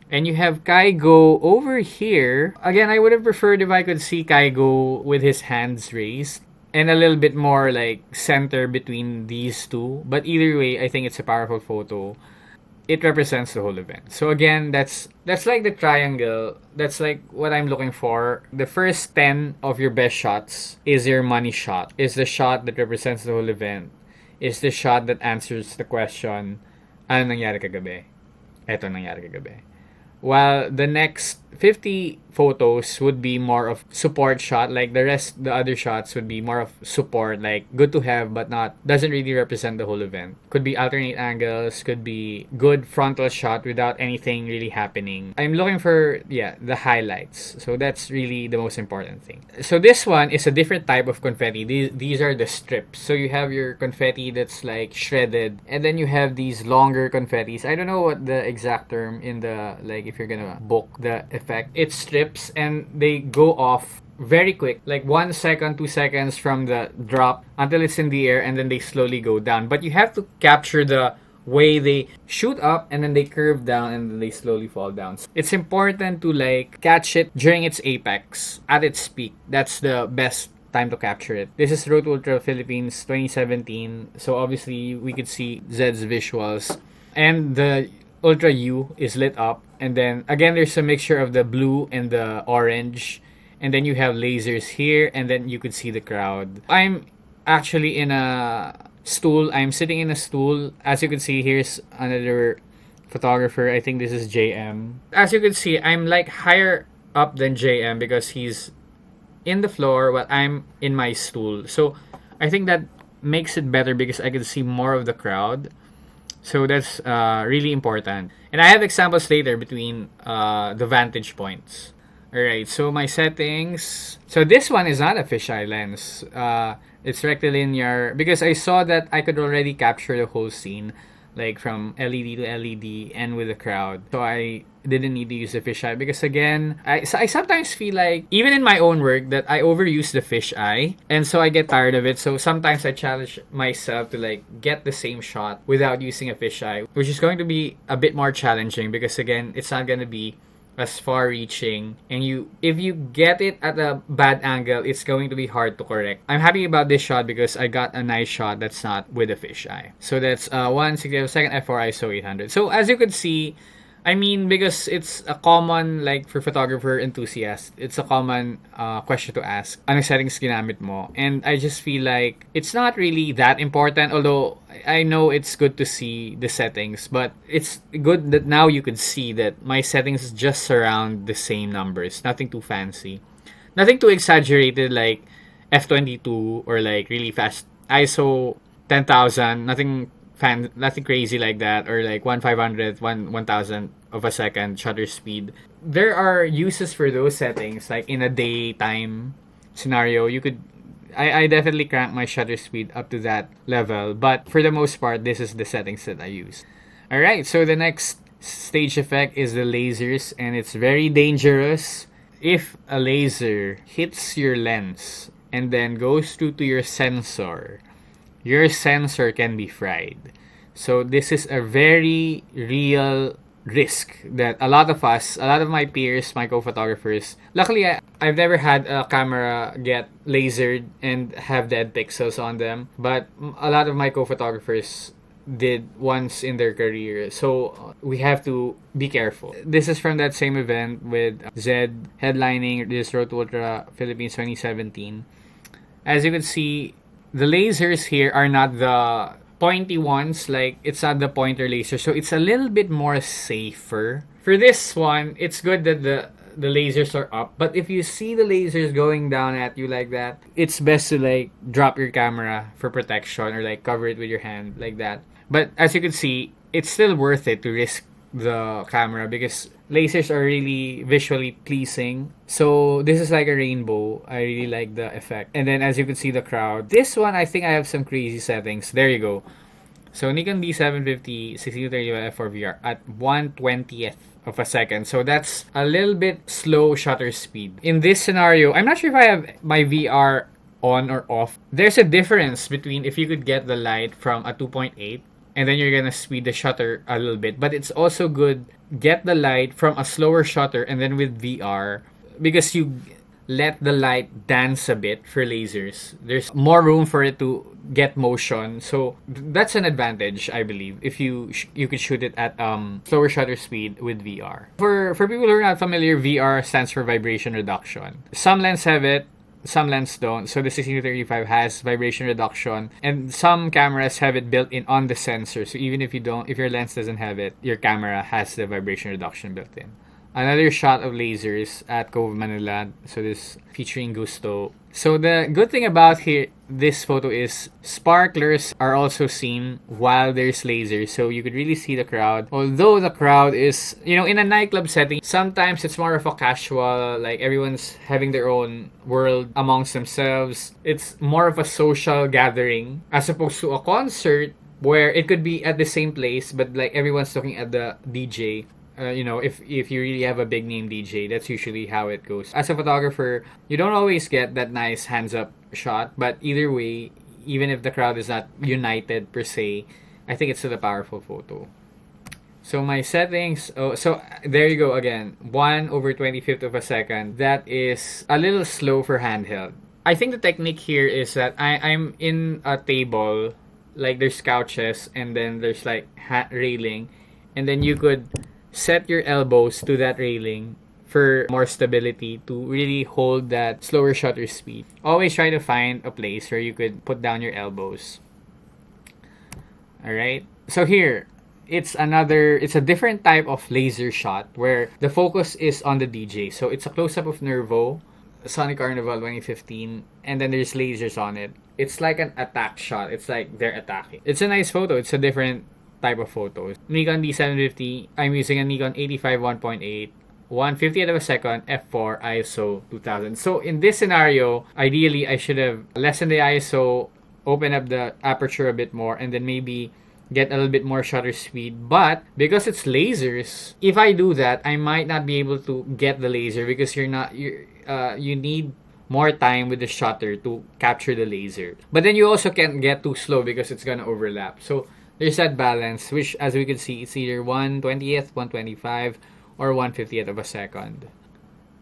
and you have Kygo over here. Again, I would have preferred if I could see Kygo with his hands raised and a little bit more center between these two. But either way, I think it's a powerful photo. It represents the whole event. So again, that's like the triangle. That's like what I'm looking for. The first 10 of your best shots is your money shot. Is the shot that represents the whole event. Is the shot that answers the question, ano nangyari kagabi? Eto nangyari kagabi. While the next 50 photos would be more of support shot, the other shots would be more of support, good to have but doesn't really represent the whole event. Could be alternate angles, could be good frontal shot without anything really happening. I'm looking for, the highlights. So that's really the most important thing. So this one is a different type of confetti. These are the strips. So you have your confetti that's shredded, and then you have these longer confettis. I don't know what the exact term in the, if you're gonna book the effect. It's strips and they go off very quick, 1 second, 2 seconds from the drop until it's in the air, and then they slowly go down. But you have to capture the way they shoot up and then they curve down and then they slowly fall down. It's important to catch it during its apex, at its peak. That's the best time to capture it. This is Road Ultra Philippines 2017. So obviously we could see Zed's visuals, and the Ultra U is lit up, and then again there's a mixture of the blue and the orange, and then you have lasers here, and then you could see the crowd. I'm actually in a stool. I'm sitting in a stool. As you can see, here's another photographer. I think this is JM. As you can see, I'm higher up than JM because he's in the floor while I'm in my stool. So I think that makes it better because I can see more of the crowd. So that's really important. And I have examples later between the vantage points. Alright, so my settings. So this one is not a fisheye lens. It's rectilinear because I saw that I could already capture the whole scene, like from LED to LED and with the crowd. So I didn't need to use the fisheye because again, I sometimes feel like even in my own work that I overuse the fisheye, and so I get tired of it. So sometimes I challenge myself to like get the same shot without using a fisheye, which is going to be a bit more challenging because again, it's not going to be as far reaching, and if you get it at a bad angle, it's going to be hard to correct. I'm happy about this shot because I got a nice shot that's not with a fisheye. So that's 1/62 f4 ISO 800. So as you could see, I mean, because it's a common, like, for photographer enthusiasts, it's a common question to ask. Ano settings ginamit mo? And I just feel like it's not really that important, although I know it's good to see the settings, but it's good that now you could see that my settings just surround the same numbers. Nothing too fancy. Nothing too exaggerated like f22 or like really fast ISO 10,000. Nothing crazy like that, or like 1/500th, 1,000 of a second shutter speed. There are uses for those settings, like in a daytime scenario, I definitely crank my shutter speed up to that level, but for the most part, this is the settings that I use. Alright, so the next stage effect is the lasers, and it's very dangerous. If a laser hits your lens and then goes through to your sensor can be fried. So this is a very real risk that a lot of my peers, my co-photographers, luckily I've never had a camera get lasered and have dead pixels on them, but a lot of my co-photographers did once in their career. So we have to be careful. This is from that same event with Zed headlining this Road to Ultra Philippines 2017. As you can see, the lasers here are not the pointy ones, like it's not the pointer laser, so it's a little bit more safer. For this one, it's good that the lasers are up, but if you see the lasers going down at you like that, it's best to like drop your camera for protection or like cover it with your hand like that. But as you can see, it's still worth it to risk the camera because lasers are really visually pleasing. So this is like a rainbow. I really like the effect. And then as you can see the crowd, this one I think I have some crazy settings. There you go. So Nikon D750 16-35 f4 VR at 1/20th of a second. So that's a little bit slow shutter speed. In this scenario, I'm not sure if I have my VR on or off. There's a difference between if you could get the light from a 2.8 and then you're gonna speed the shutter a little bit. But it's also good get the light from a slower shutter and then with VR, because you let the light dance a bit for lasers. There's more room for it to get motion. So that's an advantage, I believe, if you could shoot it at slower shutter speed with VR. For people who are not familiar, VR stands for vibration reduction. Some lenses have it, some lenses don't. So the 16-35 has vibration reduction, and some cameras have it built in on the sensor. So even if your lens doesn't have it, your camera has the vibration reduction built in. Another shot of lasers at Cove Manila. So this featuring Gusto. So the good thing about this photo is sparklers are also seen while there's lasers. So you could really see the crowd. Although the crowd is, in a nightclub setting, sometimes it's more of a casual, like everyone's having their own world amongst themselves. It's more of a social gathering as opposed to a concert where it could be at the same place, but like everyone's looking at the DJ. If you really have a big name DJ, that's usually how it goes. As a photographer, you don't always get that nice hands up shot, but either way, even if the crowd is not united per se, I think it's still a powerful photo. So my settings, so there you go again, 1/25th of a second. That is a little slow for handheld. I think the technique here is that I'm in a table, like there's couches and then there's like railing, and then you could set your elbows to that railing for more stability to really hold that slower shutter speed. Always try to find a place where you could put down your elbows. Alright, so here, it's a different type of laser shot where the focus is on the DJ. So it's a close-up of Nervo, Sonic Carnival 2015, and then there's lasers on it. It's like an attack shot. It's like they're attacking. It's a nice photo. It's a different type of photos. Nikon D750, I'm using a Nikon 85 1.8, 1/50th of a second, f4, ISO 2000. So in this scenario, ideally, I should have lessened the ISO, open up the aperture a bit more, and then maybe get a little bit more shutter speed. But because it's lasers, if I do that, I might not be able to get the laser because you need more time with the shutter to capture the laser. But then you also can't get too slow because it's gonna overlap. So there's that balance, which as we can see, it's either 1/20th, 1/25, or 1/50th of a second.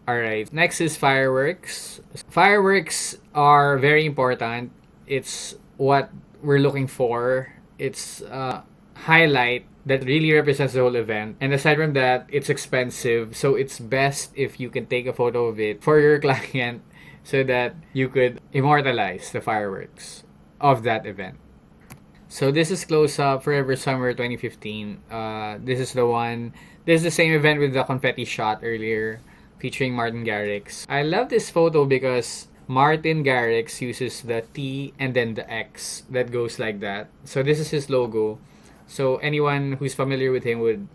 Alright, next is fireworks. Fireworks are very important. It's what we're looking for. It's a highlight that really represents the whole event. And aside from that, it's expensive. So it's best if you can take a photo of it for your client so that you could immortalize the fireworks of that event. So this is close up Forever Summer 2015. This is the one. This is the same event with the confetti shot earlier featuring Martin Garrix. I love this photo because Martin Garrix uses the T and then the X that goes like that. So this is his logo. So anyone who's familiar with him would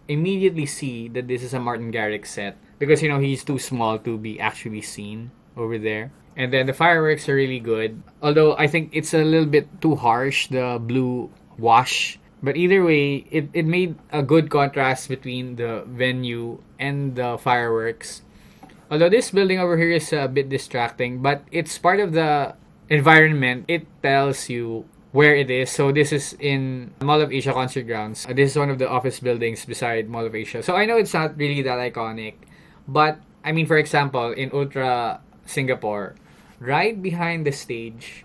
immediately see that this is a Martin Garrix set because he's too small to be actually seen over there. And then the fireworks are really good. Although I think it's a little bit too harsh, the blue wash. But either way, it made a good contrast between the venue and the fireworks. Although this building over here is a bit distracting, but it's part of the environment. It tells you where it is. So this is in Mall of Asia Concert Grounds. This is one of the office buildings beside Mall of Asia. So I know it's not really that iconic. But, I mean, for example, in Ultra Singapore, right behind the stage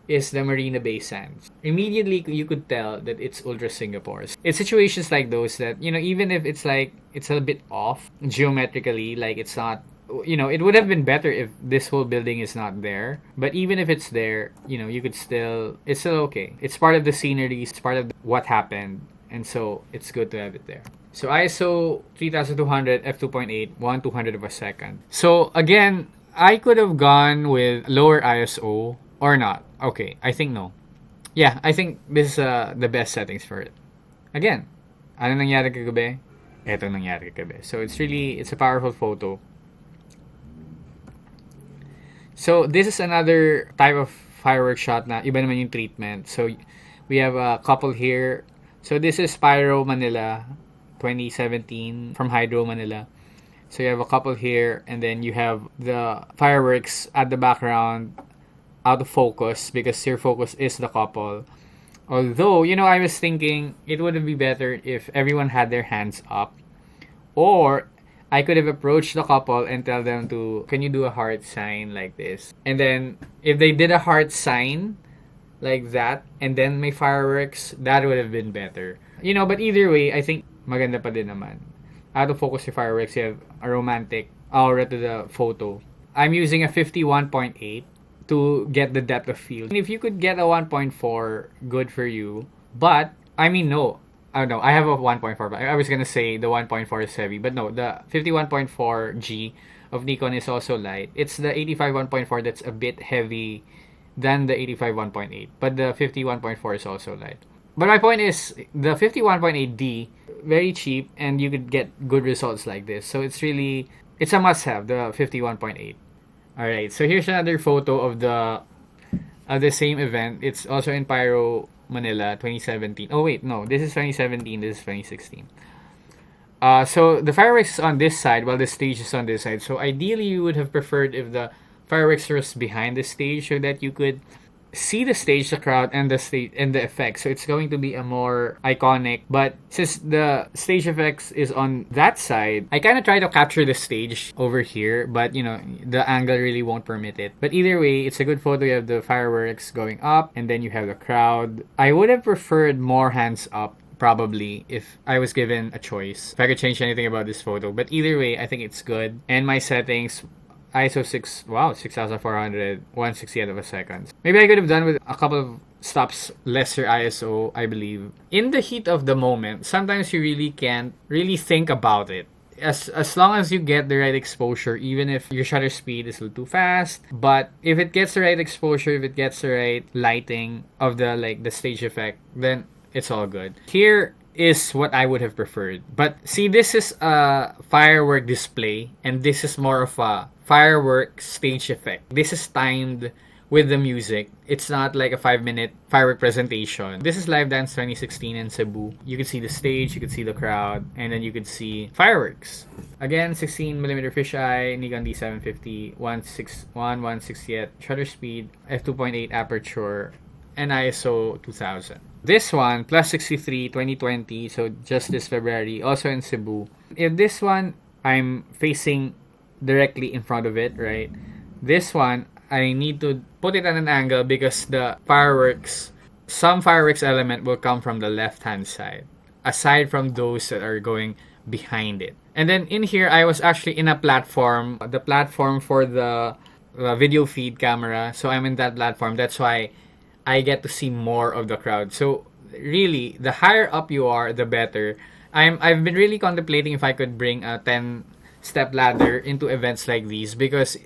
is the Marina Bay Sands. Immediately, you could tell that it's Ultra Singapore. It's situations like those that, even if it's like, it's a bit off geometrically, like it's not, it would have been better if this whole building is not there. But even if it's there, you could still, it's still okay. It's part of the scenery, it's part of what happened. And so, it's good to have it there. So, ISO 3200, f2.8, 1/200 of a second. So, again, I could have gone with lower ISO or not. Okay, I think no. Yeah, I think this is the best settings for it. Again, ano nangyari kagabi? Eto nangyari kagabi. So it's a powerful photo. So this is another type of fireworks shot na iba naman yung treatment. So we have a couple here. So this is Pyro Manila 2017 from Hydro Manila. So you have a couple here, and then you have the fireworks at the background out of focus because your focus is the couple. Although, I was thinking it would be better if everyone had their hands up. Or I could have approached the couple and tell them can you do a heart sign like this? And then if they did a heart sign like that and then may fireworks, that would have been better. But either way, I think maganda pa din naman. Out of focus your fireworks, you have a romantic aura to the photo. I'm using a 51.8 to get the depth of field. And if you could get a 1.4, good for you. But, I mean, no. I don't know. I have a 1.4, but I was gonna say the 1.4 is heavy. But no, the 51.4G of Nikon is also light. It's the 85 1.4 that's a bit heavy than the 85 1.8. But the 51.4 is also light. But my point is, the 51.8D, very cheap, and you could get good results like this. So it's a must-have, the 51.8. Alright, so here's another photo of the same event. It's also in Pyro Manila 2017. Oh wait, no, this is 2017, this is 2016. So the fireworks is on this side while the stage is on this side. So ideally you would have preferred if the fireworks was behind the stage so that you could see the stage, the crowd, and the stage and the effects. So it's going to be a more iconic. But since the stage effects is on that side, I kind of try to capture the stage over here, but the angle really won't permit it. But either way, it's a good photo. You have the fireworks going up, and then you have the crowd. I would have preferred more hands up, probably, if I was given a choice. If I could change anything about this photo. But either way, I think it's good. And my settings, ISO 6,400, 1/60th of a second. Maybe I could have done with a couple of stops lesser ISO, I believe. In the heat of the moment, sometimes you really can't really think about it. As long as you get the right exposure, even if your shutter speed is a little too fast, but if it gets the right exposure, if it gets the right lighting of the stage effect, then it's all good. Here is what I would have preferred. But see, this is a firework display, and this is more of a firework stage effect. This is timed with the music. It's not like a 5-minute firework presentation. This is Live Dance 2016 in Cebu. You can see the stage, you can see the crowd, and then you can see fireworks. Again, 16mm fisheye, Nikon D750, 1/1/60th shutter speed, f2.8 aperture, and ISO 2000. This one, Plasticity 2020, so just this February, also in Cebu. In this one, I'm facing directly in front of it, right? This one, I need to put it at an angle because some fireworks element will come from the left-hand side, aside from those that are going behind it. And then in here, I was actually in a platform, the platform for the video feed camera. So I'm in that platform. That's why I get to see more of the crowd. So really, the higher up you are, the better. I've been really contemplating if I could bring a 10-step ladder into events like these, because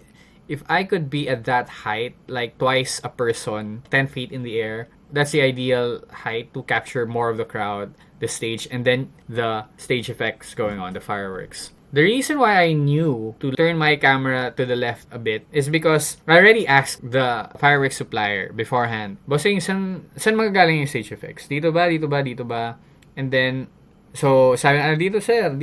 if I could be at that height, like twice a person, 10 feet in the air, that's the ideal height to capture more of the crowd, the stage, and then the stage effects going on, the fireworks. The reason why I knew to turn my camera to the left a bit is because I already asked the fireworks supplier beforehand, Bossing, saan magagaling yung stage effects? Dito ba? Dito ba? Dito ba? And then, so sabi na, dito sir,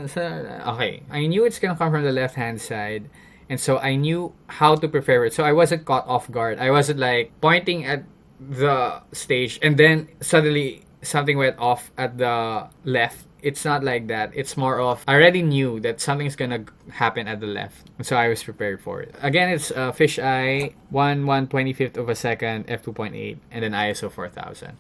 sir. Okay, I knew it's gonna come from the left-hand side. And so I knew how to prepare it. So I wasn't caught off guard. I wasn't like pointing at the stage and then suddenly something went off at the left. It's not like that. It's more of, I already knew that something's gonna happen at the left. And so I was prepared for it. Again, it's fisheye, 1/125th of a second, f2.8, and then ISO 4000.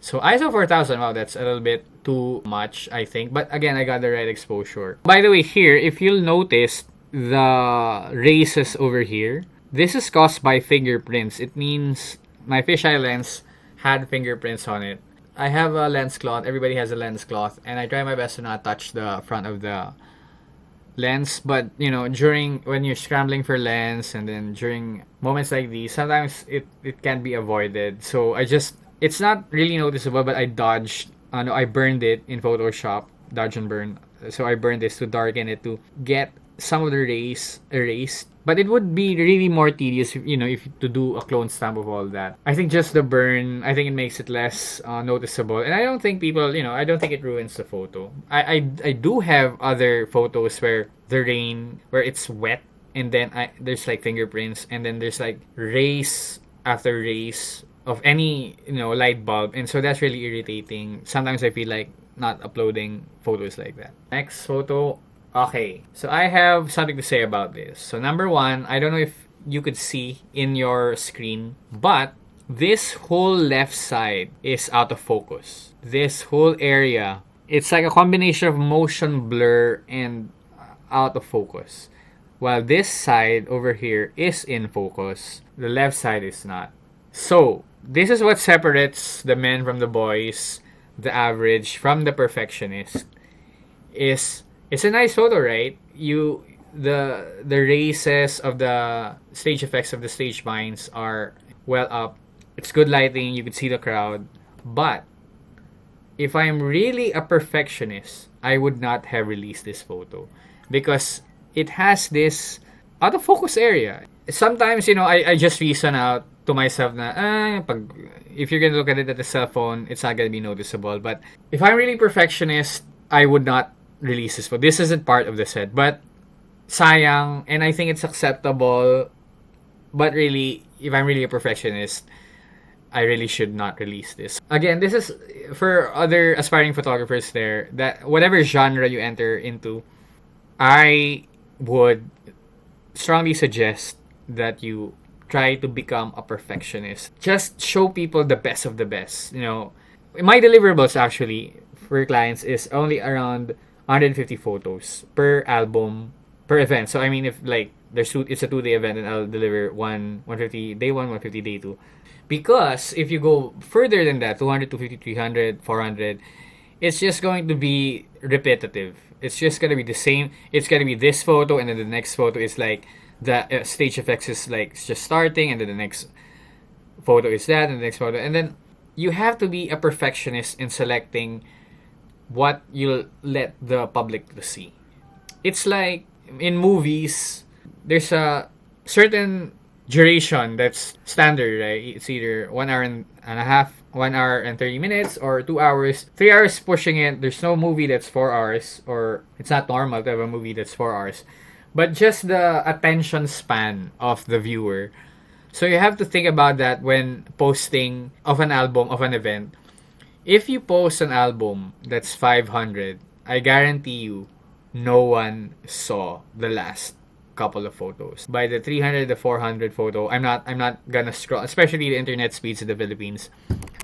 So ISO 4000, wow, that's a little bit too much, I think. But again, I got the right exposure. By the way, here, if you'll notice, the races over here, this is caused by fingerprints. It means my fisheye lens had fingerprints on it. I have a lens cloth. Everybody has a lens cloth, and I try my best to not touch the front of the lens. But when you're scrambling for lens, and then during moments like these, sometimes it can't be avoided. So it's not really noticeable, but I burned it in Photoshop, dodge and burn. So I burned this to darken it to get some of the rays erased. But it would be really more tedious if to do a clone stamp of all that. I think just the burn, I think it makes it less noticeable. And I don't think people, I don't think it ruins the photo. I do have other photos where the rain, where it's wet, and then there's like fingerprints, and then there's like rays after rays of any, light bulb. And so that's really irritating. Sometimes I feel like not uploading photos like that. Next photo. Okay, so I have something to say about this. So number one, I don't know if you could see in your screen, but this whole left side is out of focus. This whole area, it's like a combination of motion blur and out of focus. While this side over here is in focus, the left side is not. So this is what separates the men from the boys, the average from the perfectionist. It's a nice photo, right? The races of the stage effects of the stage vines are well up. It's good lighting. You can see the crowd. But if I'm really a perfectionist, I would not have released this photo because it has this out of focus area. Sometimes, I just reason out to myself na, if you're gonna look at it at a cell phone, it's not gonna be noticeable. But if I'm really perfectionist, I would not release this photo. This isn't part of the set, but sayang, and I think it's acceptable. But really, if I'm really a perfectionist, I really should not release this. Again, this is for other aspiring photographers there, that whatever genre you enter into, I would strongly suggest that you try to become a perfectionist. Just show people the best of the best. My deliverables actually for clients is only around 150 photos per album, per event. So I mean, if like it's a 2-day event, and I'll deliver 150 day 1, 150 day 2. Because if you go further than that, 200, 250, 300, 400, it's just going to be repetitive. It's just going to be the same. It's going to be this photo, and then the next photo is like the stage effects is like just starting, and then the next photo is that, and the next photo, and then you have to be a perfectionist in selecting what you'll let the public to see. It's like in movies, there's a certain duration that's standard, right? It's either 1 hour and a half, 1 hour and 30 minutes, or 2 hours. 3 hours pushing it. There's no movie that's 4 hours, or it's not normal to have a movie that's 4 hours. But just the attention span of the viewer. So you have to think about that when posting of an album, of an event. If you post an album that's 500, I guarantee you no one saw the last couple of photos. By the 300 to 400 photo, I'm not gonna scroll, especially the internet speeds in the Philippines.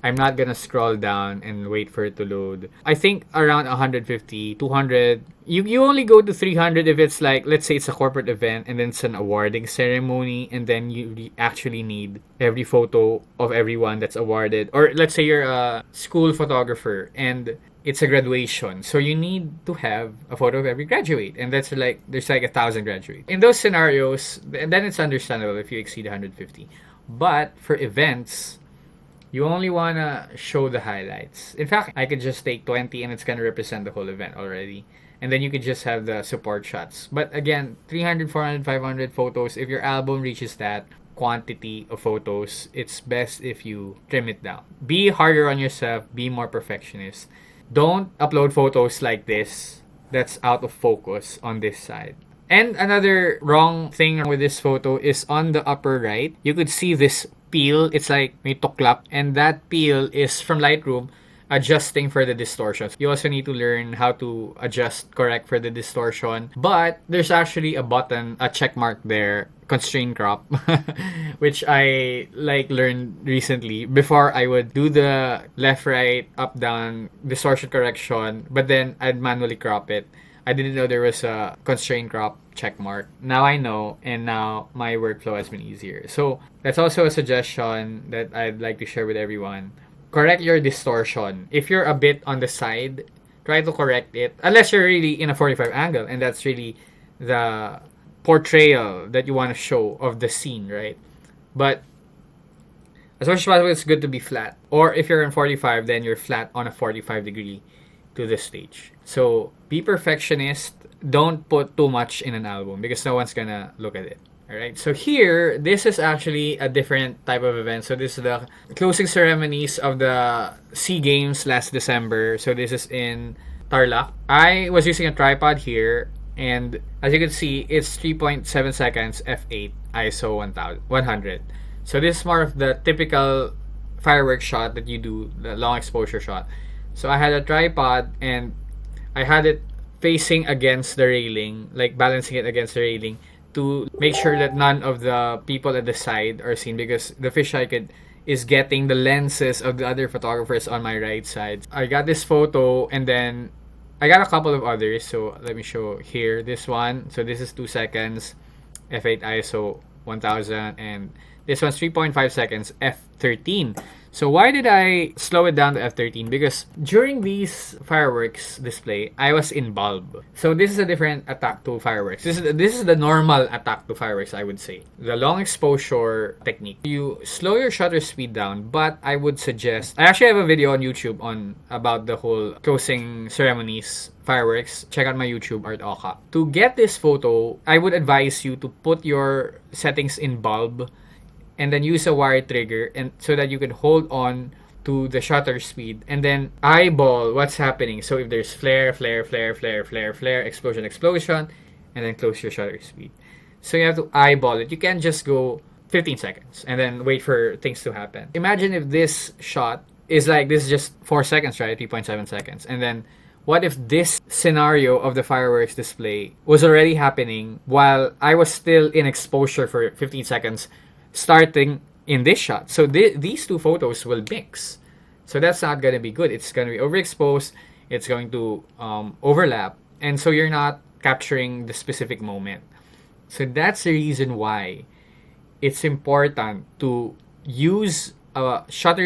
I'm not gonna scroll down and wait for it to load. I think around 150, 200. You only go to 300 if it's like, let's say it's a corporate event and then it's an awarding ceremony, and then you actually need every photo of everyone that's awarded. Or let's say you're a school photographer and it's a graduation, so you need to have a photo of every graduate, and that's like there's like 1,000 graduates. In those scenarios, then it's understandable if you exceed 150. But for events, you only want to show the highlights. In fact, I could just take 20 and it's going to represent the whole event already. And then you could just have the support shots. But again, 300, 400, 500 photos, if your album reaches that quantity of photos, it's best if you trim it down. Be harder on yourself, be more perfectionist. Don't upload photos like this that's out of focus on this side. And another wrong thing with this photo is on the upper right, you could see this peel. It's like may tuklap, and that peel is from Lightroom adjusting for the distortions. You also need to learn how to correct for the distortion. But there's actually a button, a check mark there, constrain crop, which I learned recently. Before, I would do the left, right, up, down, distortion correction, but then I'd manually crop it. I didn't know there was a constraint crop check mark. Now I know, and now my workflow has been easier. So that's also a suggestion that I'd like to share with everyone. Correct your distortion. If you're a bit on the side, try to correct it. Unless you're really in a 45 angle, and that's really the portrayal that you want to show of the scene, right? But as much as possible, it's good to be flat. Or if you're in 45, then you're flat on a 45 degree to the stage. So be perfectionist. Don't put too much in an album because no one's gonna look at it. Alright, so here, this is actually a different type of event. So this is the closing ceremonies of the SEA Games last December. So this is in Tarlac. I was using a tripod here, and as you can see, it's 3.7 seconds f8 ISO 100. So this is more of the typical fireworks shot that you do, the long exposure shot. So I had a tripod and I had it facing against the railing, like balancing it against the railing, to make sure that none of the people at the side are seen, because the fisheye is getting the lenses of the other photographers on my right side. I got this photo, and then I got a couple of others. So let me show here. This one. So this is 2 seconds, f8 ISO 1000, and this one's 3.5 seconds, f13. So why did I slow it down to f13? Because during these fireworks display, I was in bulb. So this is a different attack to fireworks. This is the normal attack to fireworks, I would say. The long exposure technique. You slow your shutter speed down, but I would suggest... I actually have a video on YouTube about the whole closing ceremonies fireworks. Check out my YouTube, Art Aoki. To get this photo, I would advise you to put your settings in bulb and then use a wire trigger, and so that you can hold on to the shutter speed and then eyeball what's happening. So if there's flare, explosion, and then close your shutter speed. So you have to eyeball it. You can't just go 15 seconds and then wait for things to happen. Imagine if this shot is like, this is just 4 seconds, right? 3.7 seconds. And then what if this scenario of the fireworks display was already happening while I was still in exposure for 15 seconds starting in this shot? So these two photos will mix. So that's not going to be good. It's going to be overexposed. It's going to overlap. And so you're not capturing the specific moment. So that's the reason why it's important to use a wire shutter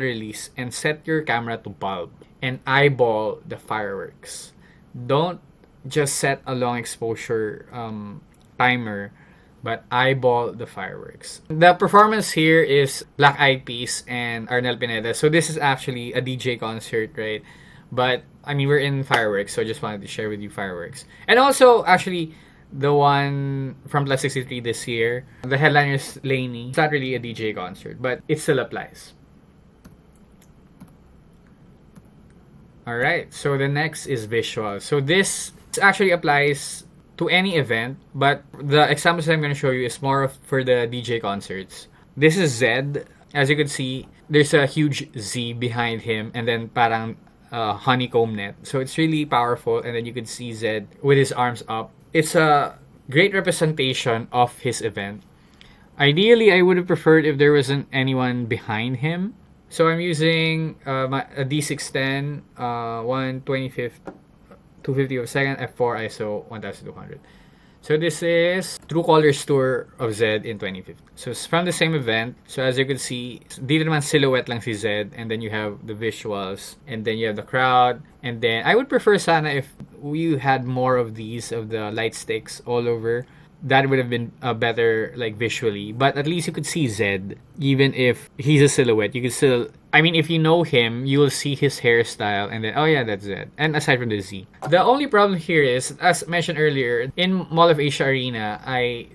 release, and set your camera to bulb and eyeball the fireworks. Don't just set a long exposure timer, but eyeball the fireworks. The performance here is Black Eyed Peas and Arnel Pineda. So this is actually a DJ concert, right? But I mean, we're in fireworks, so I just wanted to share with you fireworks. And also, actually, the one from Plasticity this year, the headliner is Lainey. It's not really a DJ concert, but it still applies. Alright, so the next is visual. So this actually applies to any event, but the examples I'm going to show you is more for the DJ concerts. This is Zed. As you can see, there's a huge Z behind him, and then parang honeycomb net. So it's really powerful, and then you can see Zed with his arms up. It's a great representation of his event. Ideally, I would have preferred if there wasn't anyone behind him. So I'm using a D610, 1/25th, 250 of a second, f4 ISO 1200. So this is True Colors Tour of Zed in 2015. So it's from the same event. So as you can see, dito naman silhouette lang si Zed, and then you have the visuals, and then you have the crowd, and then I would prefer sana if we had more of these, of the light sticks all over. That would have been better, like, visually. But at least you could see Zed. Even if he's a silhouette, you can still... I mean, if you know him, you will see his hairstyle. And then, oh yeah, that's Zed. And aside from the Z. The only problem here is, as mentioned earlier, in Mall of Asia Arena,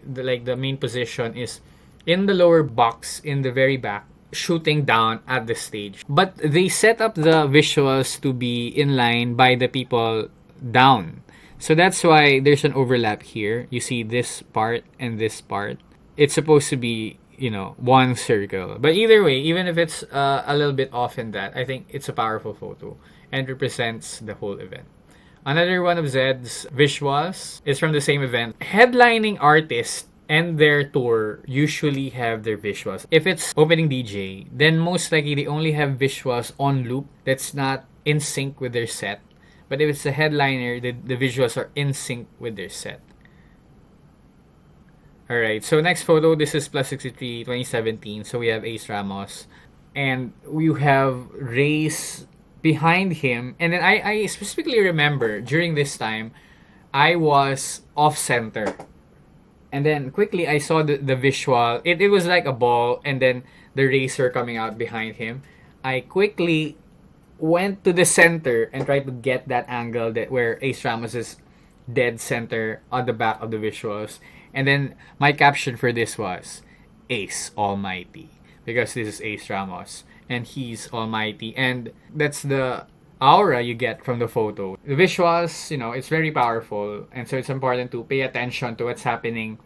the main position is in the lower box, in the very back, shooting down at the stage. But they set up the visuals to be in line by the people down. So that's why there's an overlap here. You see this part and this part. It's supposed to be, one circle. But either way, even if it's a little bit off in that, I think it's a powerful photo and represents the whole event. Another one of Zed's visuals is from the same event. Headlining artists and their tour usually have their visuals. If it's opening DJ, then most likely they only have visuals on loop that's not in sync with their set. But if it's a headliner, the visuals are in sync with their set. Alright, so next photo, this is Plasticity 2017. So we have Ace Ramos. And we have Rave behind him. And then I specifically remember, during this time, I was off-center. And then quickly, I saw the visual. It was like a ball, and then the racer coming out behind him. I quickly went to the center and tried to get that angle where Ace Ramos is dead center on the back of the visuals. And then my caption for this was Ace Almighty, because this is Ace Ramos and he's almighty, and that's the aura you get from the photo. The visuals, it's very powerful, and so it's important to pay attention to what's happening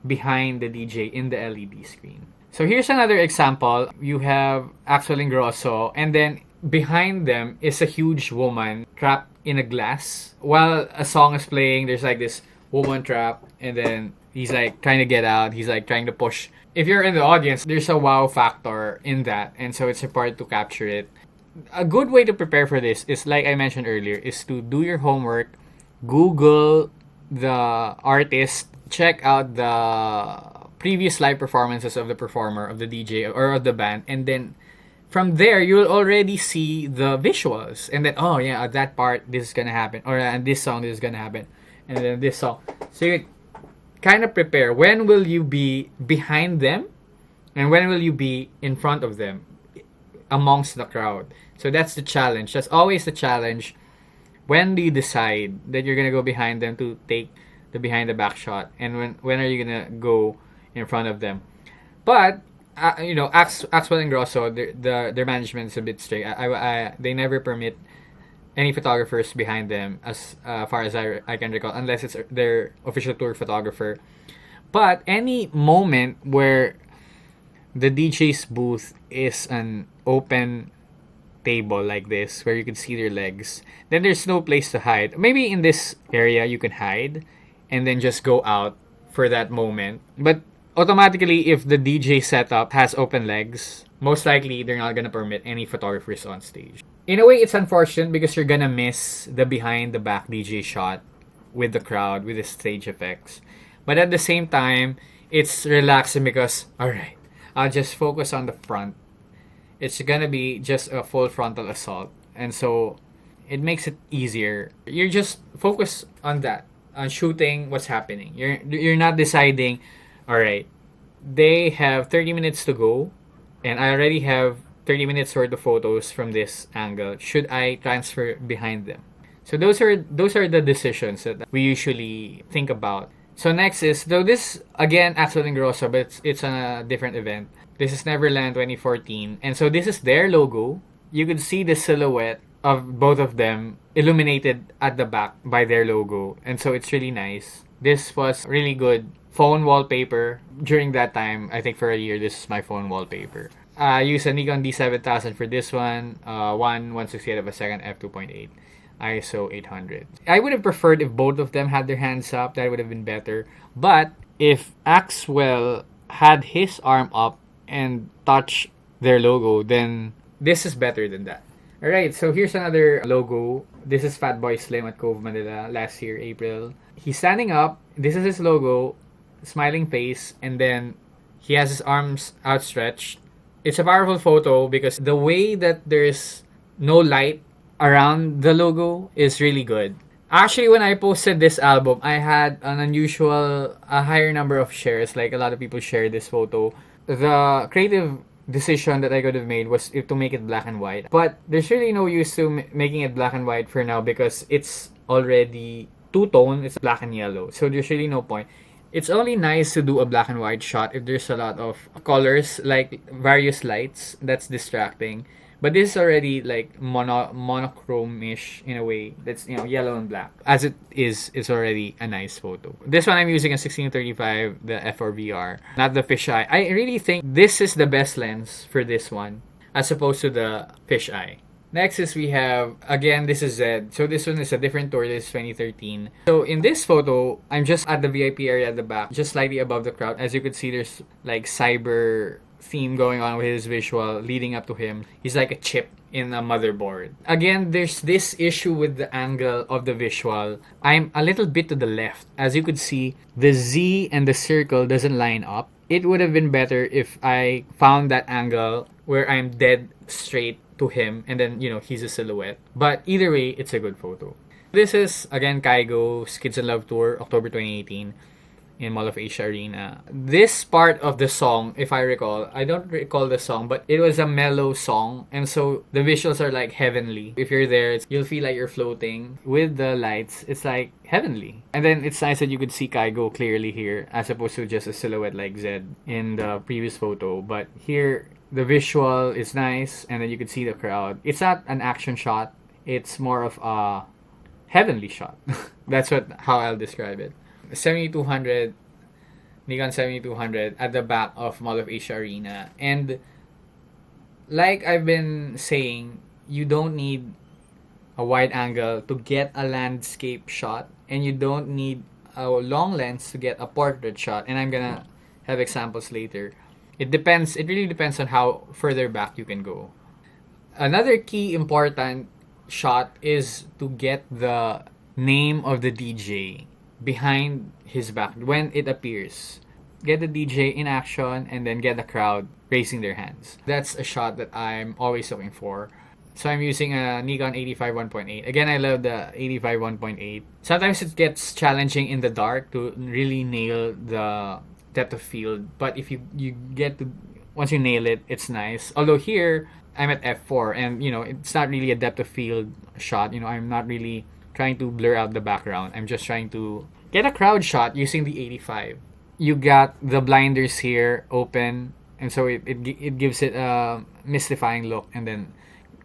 behind the DJ in the LED screen. So here's another example. You have Axel Ingrosso, and then behind them is a huge woman trapped in a glass. While a song is playing, there's like this woman trapped, and then he's like trying to get out. He's like trying to push. If you're in the audience, there's a wow factor in that, and so it's important to capture it. A good way to prepare for this is, like I mentioned earlier, is to do your homework, Google the artist, check out the previous live performances of the performer, of the DJ, or of the band, and then from there, you'll already see the visuals. And then, oh yeah, at that part, this is gonna happen. Or at this song, this is gonna happen. And then this song. So you kind of prepare. When will you be behind them? And when will you be in front of them? Amongst the crowd. So that's the challenge. That's always the challenge. When do you decide that you're gonna go behind them to take the behind the back shot? And when are you gonna go in front of them? But Axel and Grosso, their management is a bit strict. They never permit any photographers behind them, as far as I can recall, unless it's their official tour photographer. But any moment where the DJ's booth is an open table like this, where you can see their legs, then there's no place to hide. Maybe in this area you can hide and then just go out for that moment. But automatically, if the DJ setup has open legs, most likely they're not gonna permit any photographers on stage. In a way, it's unfortunate because you're gonna miss the behind the back DJ shot with the crowd, with the stage effects. But at the same time, it's relaxing because, alright, I'll just focus on the front. It's gonna be just a full frontal assault. And so, it makes it easier. You're just focused on that, on shooting what's happening. You're not deciding Alright. They have 30 minutes to go, and I already have 30 minutes worth of photos from this angle. Should I transfer behind them? So those are the decisions that we usually think about. So next is, though this again Axel and Grosso, but it's on a different event. This is Neverland 2014, and so this is their logo. You could see the silhouette of both of them illuminated at the back by their logo, and so it's really nice. This was really good phone wallpaper during that time. I think for a year, this is my phone wallpaper. I used a Nikon D7000 for this one, 1/168 of a second f2.8. ISO 800. I would have preferred if both of them had their hands up. That would have been better. But if Axwell had his arm up and touched their logo, then this is better than that. Alright, so here's another logo. This is Fatboy Slim at Cove Manila last year, April. He's standing up. This is his logo, smiling face, and then he has his arms outstretched. It's a powerful photo because the way that there's no light around the logo is really good. Actually, when I posted this album, I had an unusual, a higher number of shares. Like, a lot of people share this photo. The creative decision that I could have made was to make it black and white. But there's really no use to making it black and white for now because it's already two-tone. It's black and yellow. So there's really no point. It's only nice to do a black and white shot if there's a lot of colors, like various lights. That's distracting. But this is already like monochrome-ish in a way. That's, yellow and black. As it is, it's already a nice photo. This one I'm using a 1635, the F4VR, not the fisheye. I really think this is the best lens for this one, as opposed to the fisheye. Next is we have, again, this is Zed. So this one is a different tour. This is 2013. So in this photo, I'm just at the VIP area at the back, just slightly above the crowd. As you can see, there's like cyber theme going on with his visual leading up to him. He's like a chip in a motherboard. Again, there's this issue with the angle of the visual. I'm a little bit to the left. As you could see, the Z and the circle doesn't line up. It would have been better if I found that angle where I'm dead straight to him and then, he's a silhouette. But either way, it's a good photo. This is, again, Kaigo's Kids in Love Tour, October 2018. In Mall of Asia Arena. This part of the song, if I recall, I don't recall the song, but it was a mellow song, and so the visuals are like heavenly. If you're there, you'll feel like you're floating with the lights. It's like heavenly. And then it's nice that you could see Kaigo clearly here, as opposed to just a silhouette like Zed in the previous photo. But here, the visual is nice, and then you can see the crowd. It's not an action shot. It's more of a heavenly shot. That's how I'll describe it. 7200, Nikon 7200 at the back of Mall of Asia Arena. And like I've been saying, you don't need a wide angle to get a landscape shot, and you don't need a long lens to get a portrait shot. And I'm gonna have examples later. It really depends on how further back you can go. Another key important shot is to get the name of the DJ behind his back when it appears. Get the DJ in action and then get the crowd raising their hands. That's a shot that I'm always looking for. So I'm using a Nikon 85 1.8. Again, I love the 85 1.8. Sometimes it gets challenging in the dark to really nail the depth of field, but if you get to, once you nail it, it's nice. Although here I'm at f4 and it's not really a depth of field shot. I'm not really trying to blur out the background. I'm just trying to get a crowd shot using the 85. You got the blinders here open, and so it gives it a mystifying look, and then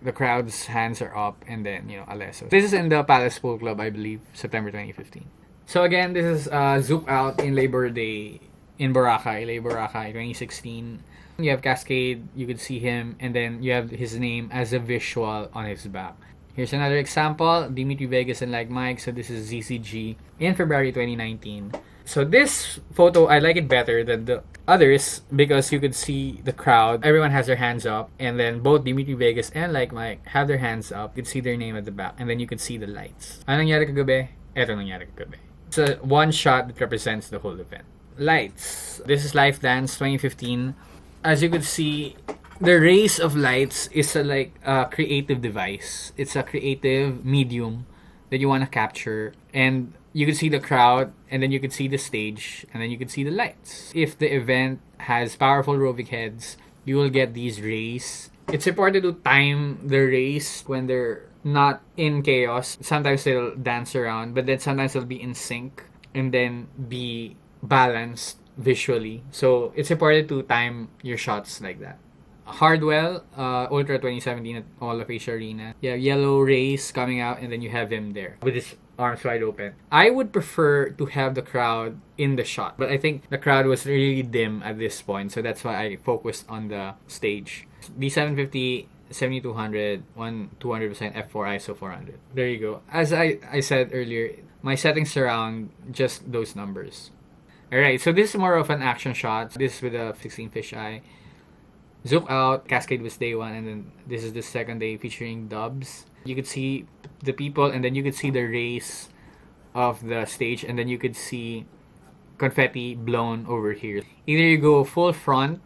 the crowd's hands are up, and then Alesso. This is in the Palace Pool Club, I believe, September 2015. So again, this is Zoop Out in Labor Day in Boracay, 2016. You have Cascade, you could see him, and then you have his name as a visual on his back. Here's another example, Dimitri Vegas and Like Mike. So this is ZCG in February 2019. So this photo, I like it better than the others because you could see the crowd. Everyone has their hands up, and then both Dimitri Vegas and Like Mike have their hands up. You could see their name at the back, and then you could see the lights. Ano nangyari kagabi? Eto nangyari kagabi. It's a one shot that represents the whole event. Lights. This is Life Dance 2015. As you could see, the race of lights is a creative device. It's a creative medium that you want to capture. And you can see the crowd, and then you can see the stage, and then you can see the lights. If the event has powerful roving heads, you will get these rays. It's important to time the rays when they're not in chaos. Sometimes they'll dance around, but then sometimes they'll be in sync and then be balanced visually. So it's important to time your shots like that. Hardwell, Ultra 2017 at All of Asia Arena. Yeah, yellow rays coming out, and then you have him there with his arms wide open. I would prefer to have the crowd in the shot, but I think the crowd was really dim at this point, so that's why I focused on the stage. D750, 7200, 200% f4 ISO 400. There you go. As I said earlier, my settings surround just those numbers. Alright, so this is more of an action shot. This is with a 16 fisheye. Zoom out, Cascade was day one, and then this is the second day featuring dubs. You could see the people, and then you could see the rays of the stage, and then you could see confetti blown over here. Either you go full front,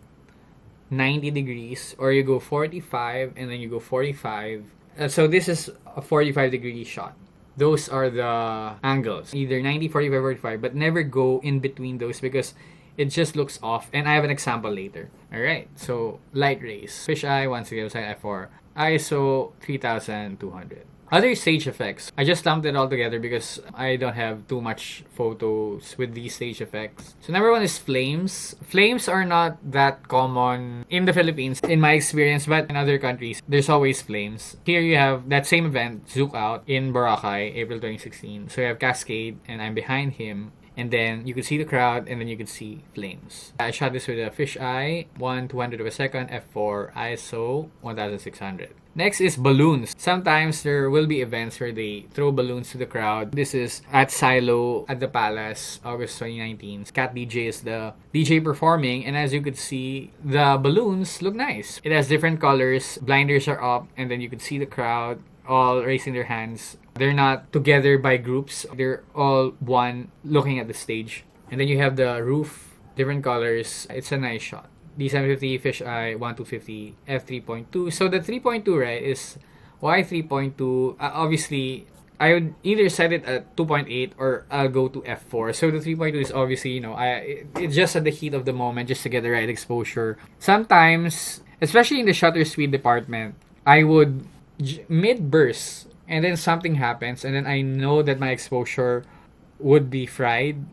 90 degrees, or you go 45, and then you go 45. So this is a 45-degree shot. Those are the angles. Either 90, 45, 45, but never go in between those because it just looks off. And I have an example later. Alright, so light rays. Fisheye, once again, f4. ISO 3200. Other stage effects. I just lumped it all together because I don't have too much photos with these stage effects. So number one is flames. Flames are not that common in the Philippines, in my experience, but in other countries, there's always flames. Here you have that same event, Zook Out, in Boracay, April 2016. So you have Cascade, and I'm behind him. And then you could see the crowd, and then you could see flames. I shot this with a fisheye, 1/200 of a second, f4, ISO 1600. Next is balloons. Sometimes there will be events where they throw balloons to the crowd. This is at Silo at the Palace, August 2019. Cat DJ is the DJ performing, and as you could see, the balloons look nice. It has different colors, blinders are up, and then you could see the crowd all raising their hands. They're not together by groups. They're all one looking at the stage. And then you have the roof, different colors. It's a nice shot. D750, fisheye, 1250, f3.2. So the 3.2, right, is why 3.2? Obviously, I would either set it at 2.8 or I'll go to f4. So the 3.2 is obviously, it's just at the heat of the moment just to get the right exposure. Sometimes, especially in the shutter speed department, I would mid-burst and then something happens and then I know that my exposure would be fried.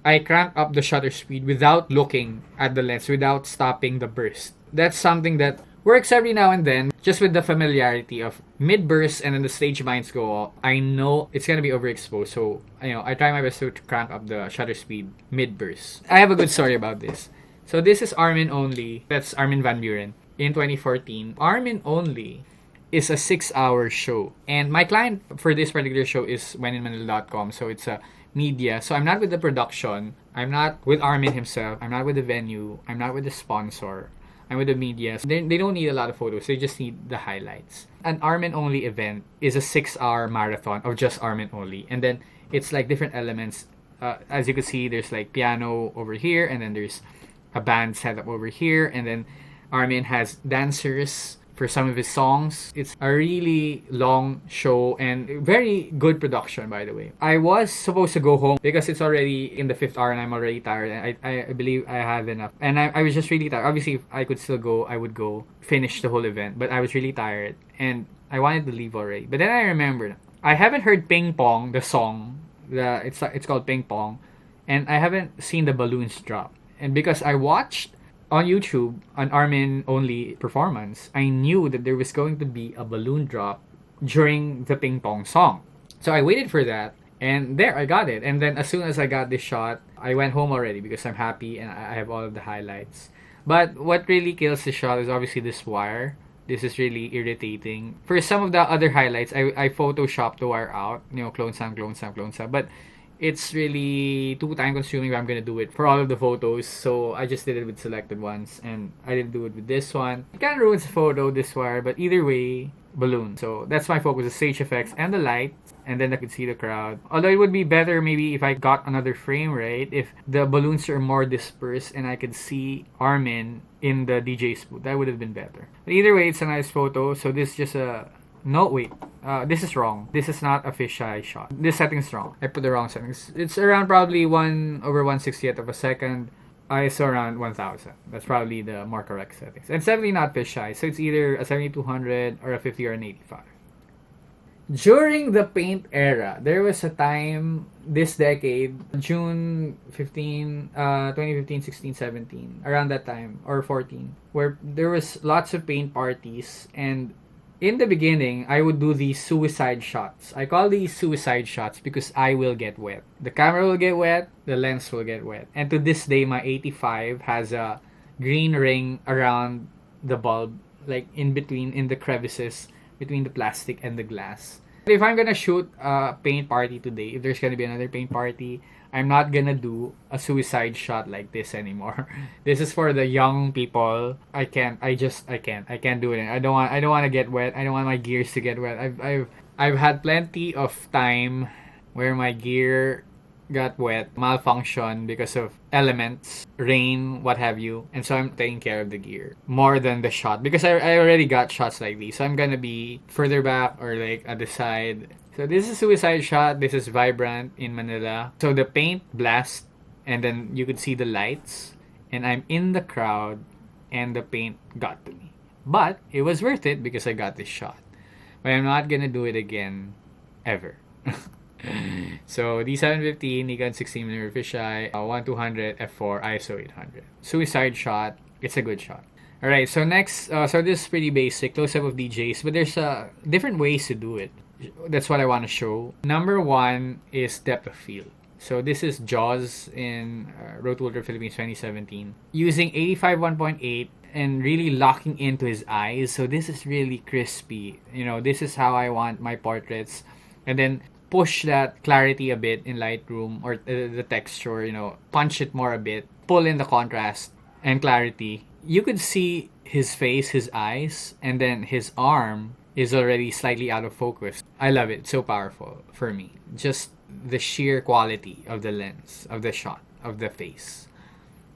I crank up the shutter speed without looking at the lens, without stopping the burst. That's something that works every now and then, just with the familiarity of mid-burst and then the stage binds go up. I know it's gonna be overexposed, so I try my best to crank up the shutter speed mid-burst. I have a good story about this. So this is Armin Only. That's Armin Van Buuren in 2014. Armin Only is a 6-hour show. And my client for this particular show is wheninmanila.com. So it's a media. So I'm not with the production. I'm not with Armin himself. I'm not with the venue. I'm not with the sponsor. I'm with the media. So they don't need a lot of photos. They just need the highlights. An Armin Only event is a 6-hour marathon of just Armin Only. And then it's like different elements. As you can see, there's like piano over here. And then there's a band set up over here. And then Armin has dancers for some of his songs. It's a really long show and very good production, by the way. I was supposed to go home because it's already in the 5th hour and I'm already tired. And I believe I have enough. And I was just really tired. Obviously, if I could still go, I would go finish the whole event. But I was really tired and I wanted to leave already. But then I remembered, I haven't heard Ping Pong, the song. It's called Ping Pong. And I haven't seen the balloons drop. And because I watched on YouTube, an Armin Only performance, I knew that there was going to be a balloon drop during the Ping Pong song. So I waited for that, and there, I got it. And then as soon as I got this shot, I went home already because I'm happy and I have all of the highlights. But what really kills the shot is obviously this wire. This is really irritating. For some of the other highlights, I photoshopped the wire out. Clone some. But it's really too time consuming if I'm gonna do it for all of the photos, so I just did it with selected ones, and I didn't do it with this one. It kind of ruins the photo, this wire, but either way, balloon. So that's my focus, the stage effects and the light, and then I could see the crowd. Although it would be better maybe if I got another frame, right? If the balloons are more dispersed and I could see Armin in the DJ's booth, that would have been better. But either way, it's a nice photo. So this is just a No, wait. This is wrong. This is not a fisheye shot. This setting's wrong. I put the wrong settings. It's around probably 1/160th of a second. ISO around 1000. That's probably the more correct settings. And it's definitely not fisheye. So it's either a 7200 or a 50 or an 85. During the paint era, there was a time this decade, June 15, 2015, 16, 17, around that time, or 14, where there was lots of paint parties. And in the beginning, I would do these suicide shots. I call these suicide shots because I will get wet. The camera will get wet, the lens will get wet. And to this day, my 85 has a green ring around the bulb, like in between, in the crevices between the plastic and the glass. If I'm gonna shoot a paint party today, if there's gonna be another paint party, I'm not gonna do a suicide shot like this anymore. This is for the young people. I can't do it. I don't want to get wet. I don't want my gears to get wet. I've had plenty of time where my gear got wet, malfunction because of elements, rain, what have you. And so I'm taking care of the gear more than the shot because I already got shots like these. So I'm gonna be further back or like at the side. So this is suicide shot. This is Vibrant in Manila. So the paint blast and then you could see the lights and I'm in the crowd and the paint got to me. But it was worth it because I got this shot. But I'm not gonna do it again ever. So D750, Nikon 16mm fisheye, 1-200, f4, ISO 800. Suicide shot. It's a good shot. Alright, so next, so this is pretty basic, close-up of DJs, but there's different ways to do it. That's what I want to show. Number one is depth of field. So this is Jaws in Nikon Philippines 2017. Using 85 1.8 and really locking into his eyes. So this is really crispy. You know, this is how I want my portraits. And then push that clarity a bit in Lightroom or the texture, you know, punch it more a bit, pull in the contrast and clarity. You could see his face, his eyes, and then his arm is already slightly out of focus. I love it. So powerful for me. Just the sheer quality of the lens, of the shot, of the face.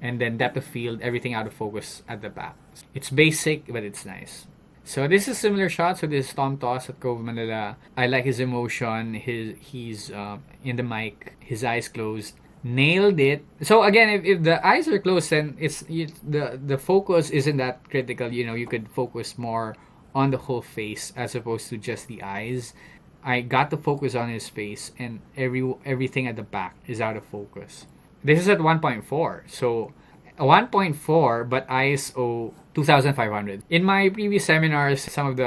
And then depth of field, everything out of focus at the back. It's basic, but it's nice. So this is a similar shot. So this is Tom Toss at Cove Manila. I like his emotion. He's in the mic. His eyes closed. Nailed it. So again, if the eyes are closed, then the focus isn't that critical. You know, you could focus more on the whole face as opposed to just the eyes. I got the focus on his face, and everything at the back is out of focus. This is at 1.4. So 1.4, but ISO 2500. In my previous seminars, some of the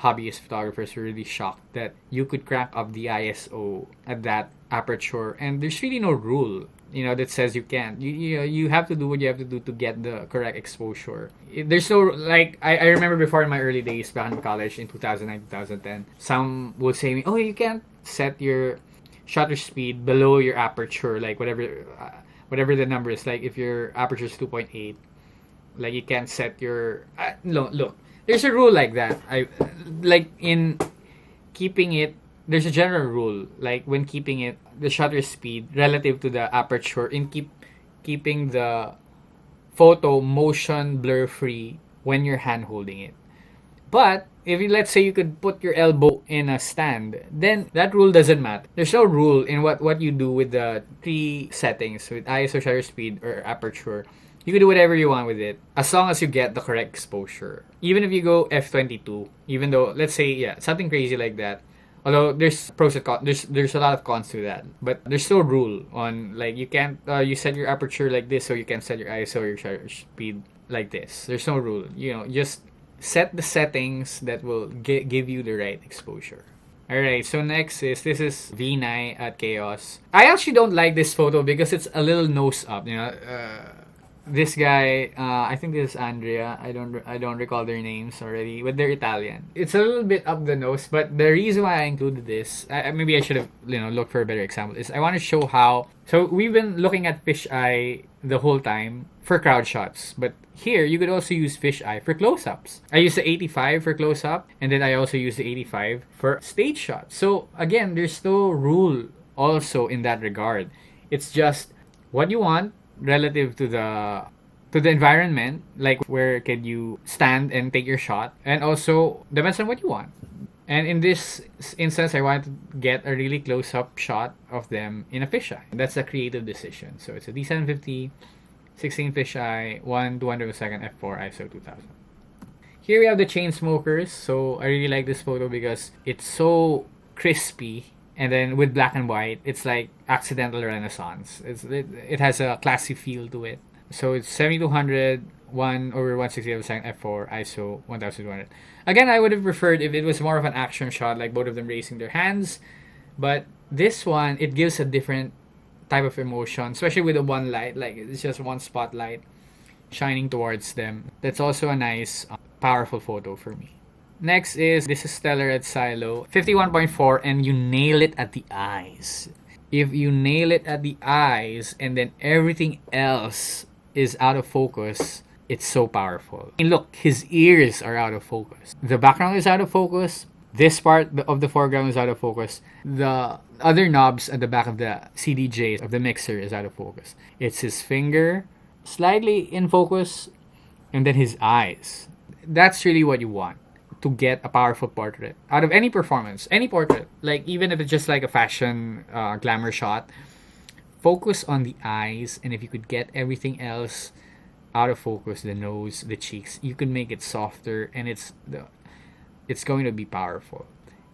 hobbyist photographers were really shocked that you could crank up the ISO at that aperture, and there's really no rule, you know, that says you can't. You have to do what you have to do to get the correct exposure. There's no, like, I remember before in my early days back in college in 2009, 2010, some would say to me, oh, you can't set your shutter speed below your aperture, like whatever the number is. Like if your aperture is 2.8, like you can't set your look, there's a rule like that. I like in keeping it, there's a general rule, like when keeping it the shutter speed relative to the aperture, in keeping the photo motion blur free when you're hand holding it. But if you, let's say you could put your elbow in a stand, then that rule doesn't matter. There's no rule in what you do with the three settings, with ISO, shutter speed, or aperture. You can do whatever you want with it as long as you get the correct exposure. Even if you go f22, even though, let's say, yeah, something crazy like that. Although there's pros and cons, there's a lot of cons to that. But there's no rule on, like, you can't, you set your aperture like this, so you can set your ISO or your shutter speed like this. There's no rule. You know, just set the settings that will give you the right exposure. Alright, so next this is V9 at Chaos. I actually don't like this photo because it's a little nose up, you know. This guy, I think this is Andrea. I don't recall their names already, but they're Italian. It's a little bit up the nose, but the reason why I included this, maybe I should have, you know, looked for a better example, is I want to show how. So we've been looking at fisheye the whole time for crowd shots, but here you could also use fisheye for close-ups. I use the 85 for close-up, and then I also use the 85 for stage shots. So again, there's no rule also in that regard. It's just what you want relative to the environment, like where can you stand and take your shot, and also depends on what you want. And in this instance, I wanted to get a really close-up shot of them in a fisheye. That's a creative decision. So it's a D750, 16 fisheye, 1/200 f4 ISO 2000. Here we have the chain smokers. So I really like this photo because it's so crispy, and then with black and white, it's like accidental renaissance. It has a classy feel to it. So it's 7200, 1/160 f4 ISO 1200. Again, I would have preferred if it was more of an action shot, like both of them raising their hands. But this one, it gives a different type of emotion, especially with the one light. Like it's just one spotlight shining towards them. That's also a nice, powerful photo for me. Next is, this is Stellar at Silo, 51.4, and you nail it at the eyes. If you nail it at the eyes and then everything else is out of focus, it's so powerful. And look, his ears are out of focus. The background is out of focus. This part of the foreground is out of focus. The other knobs at the back of the CDJ of the mixer is out of focus. It's his finger slightly in focus, and then his eyes. That's really what you want to get a powerful portrait out of any performance, any portrait. Like even if it's just like a fashion glamour shot, focus on the eyes, and if you could get everything else out of focus, the nose, the cheeks, you can make it softer, and it's going to be powerful.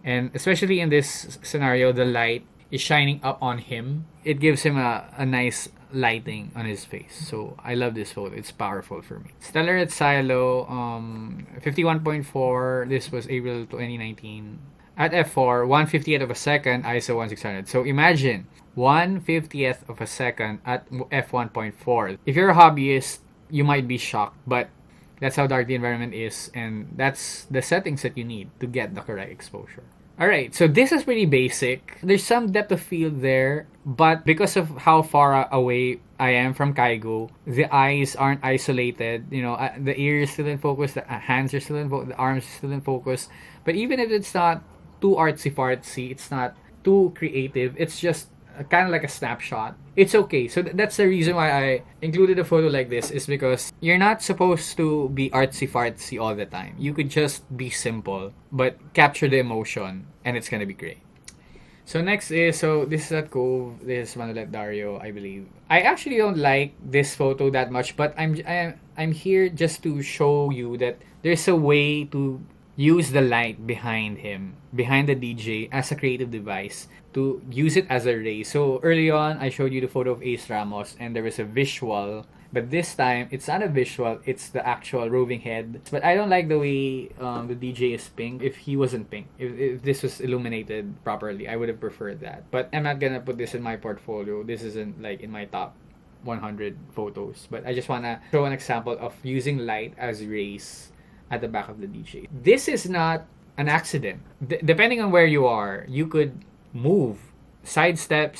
And especially in this scenario, the light is shining up on him. It gives him a nice lighting on his face. So I love this photo. It's powerful for me. Stellar at Silo, 51.4. This was April 2019. At f4, 1/50th of a second, ISO 1600. So imagine 1/50th of a second at f1.4. If you're a hobbyist, you might be shocked, but that's how dark the environment is, and that's the settings that you need to get the correct exposure. Alright, so this is pretty basic. There's some depth of field there, but because of how far away I am from Kaigo, the eyes aren't isolated. You know, the ear is still in focus, the hands are still in focus, the arms are still in focus. But even if it's not too artsy-fartsy, it's not too creative, it's just kind of like a snapshot, it's okay. So that's the reason why I included a photo like this, is because you're not supposed to be artsy-fartsy all the time. You could just be simple, but capture the emotion, and it's gonna be great. So next is, so this is at Cove. This is Manolet Dario, I believe. I actually don't like this photo that much, but I'm here just to show you that there's a way to use the light behind him, behind the DJ, as a creative device, to use it as a ray. So early on, I showed you the photo of Ace Ramos, and there was a visual, but this time it's not a visual, it's the actual roving head. But I don't like the way the DJ is pink. If he wasn't pink, if this was illuminated properly, I would have preferred that. But I'm not gonna put this in my portfolio. This isn't like in my top 100 photos, but I just wanna show an example of using light as rays at the back of the DJ. This is not an accident. Depending on where you are, you could move, sidestep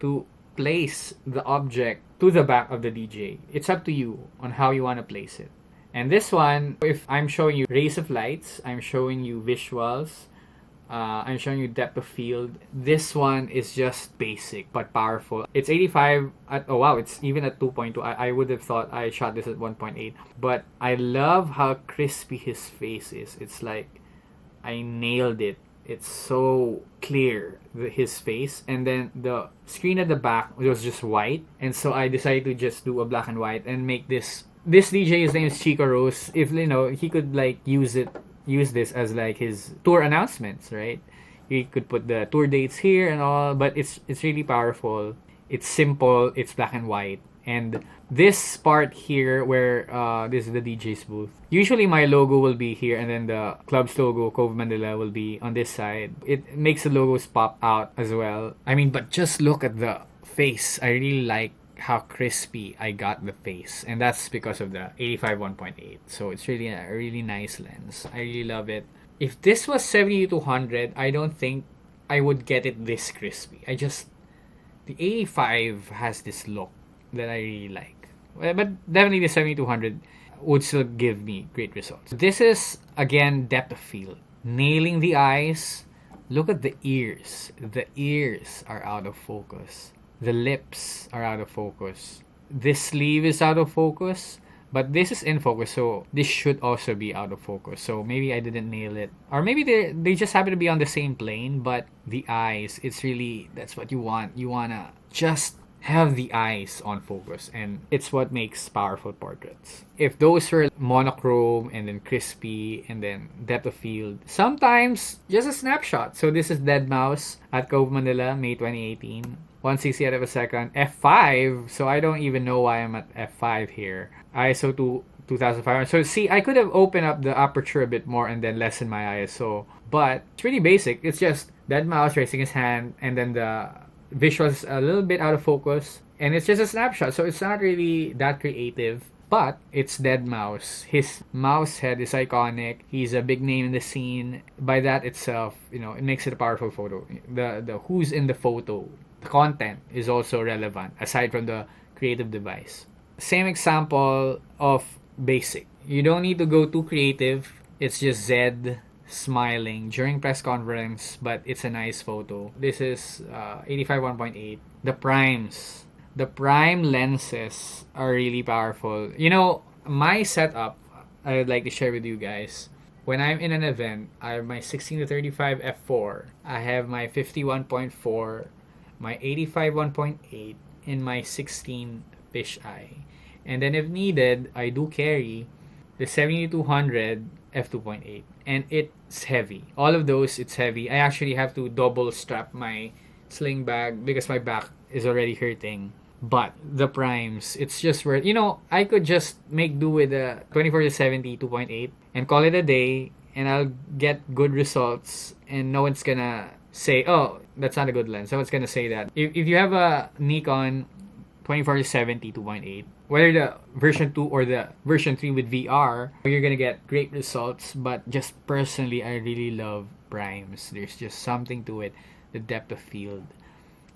to place the object to the back of the DJ. It's up to you on how you want to place it. And this one, if I'm showing you rays of lights, I'm showing you visuals, I'm showing you depth of field. This one is just basic but powerful. It's 85 at, oh wow, it's even at 2.2. I would have thought I shot this at 1.8. But I love how crispy his face is. It's like I nailed it. It's so clear, his face. And then the screen at the back was just white. And so I decided to just do a black and white and make this DJ, his name is Chico Rose. If, you know, he could like use this as like his tour announcements, right? He could put the tour dates here and all, but it's really powerful. It's simple, it's black and white. And this part here where this is the DJ's booth. Usually my logo will be here, and then the club's logo, Cove Manila, will be on this side. It makes the logos pop out as well. I mean, but just look at the face. I really like how crispy I got the face, and that's because of the 85 1.8. So it's really a really nice lens. I really love it. If this was 70-200, I don't think I would get it this crispy. The 85 has this look that I really like. But definitely the 70-200 would still give me great results. This is, again, depth of field. Nailing the eyes. Look at the ears. The ears are out of focus. The lips are out of focus. This sleeve is out of focus. But this is in focus, so this should also be out of focus. So maybe I didn't nail it. Or maybe they just happen to be on the same plane, but the eyes, it's really, that's what you want. You wanna just have the eyes on focus, and it's what makes powerful portraits. If those were monochrome and then crispy and then depth of field, sometimes just a snapshot. So this is Dead Mouse at Cove Manila, May 2018. 160 out of a second, f5. So I don't even know why I'm at f5 here. ISO 2500. So see, I could have opened up the aperture a bit more and then lessened my ISO, but it's really basic. It's just Dead Mouse raising his hand, and then the visuals a little bit out of focus, and it's just a snapshot, so it's not really that creative, but it's Dead Mouse. His mouse head is iconic. He's a big name in the scene. By that itself, it makes it a powerful photo. The who's in the photo, the content is also relevant aside from the creative device. Same example of basic. You don't need to go too creative. It's just Zed smiling during press conference, but it's a nice photo. This is 85 1.8. The primes. The prime lenses are really powerful. My setup, I would like to share with you guys. When I'm in an event, I have my 16 to 35 f4. I have my 51.4, my 85 1.8, and my 16 fisheye. And then if needed, I do carry the 7200 f2.8, and it's heavy. All of those, it's heavy. I actually have to double strap my sling bag because my back is already hurting. But the primes, it's just worth, I could just make do with a 24 to 70 2.8 and call it a day, and I'll get good results, and no one's gonna say, oh, that's not a good lens. No one's gonna say that. If you have a Nikon 24 to 70 2.8, whether the version 2 or the version 3 with VR, you're gonna get great results. But just personally, I really love primes. There's just something to it. The depth of field,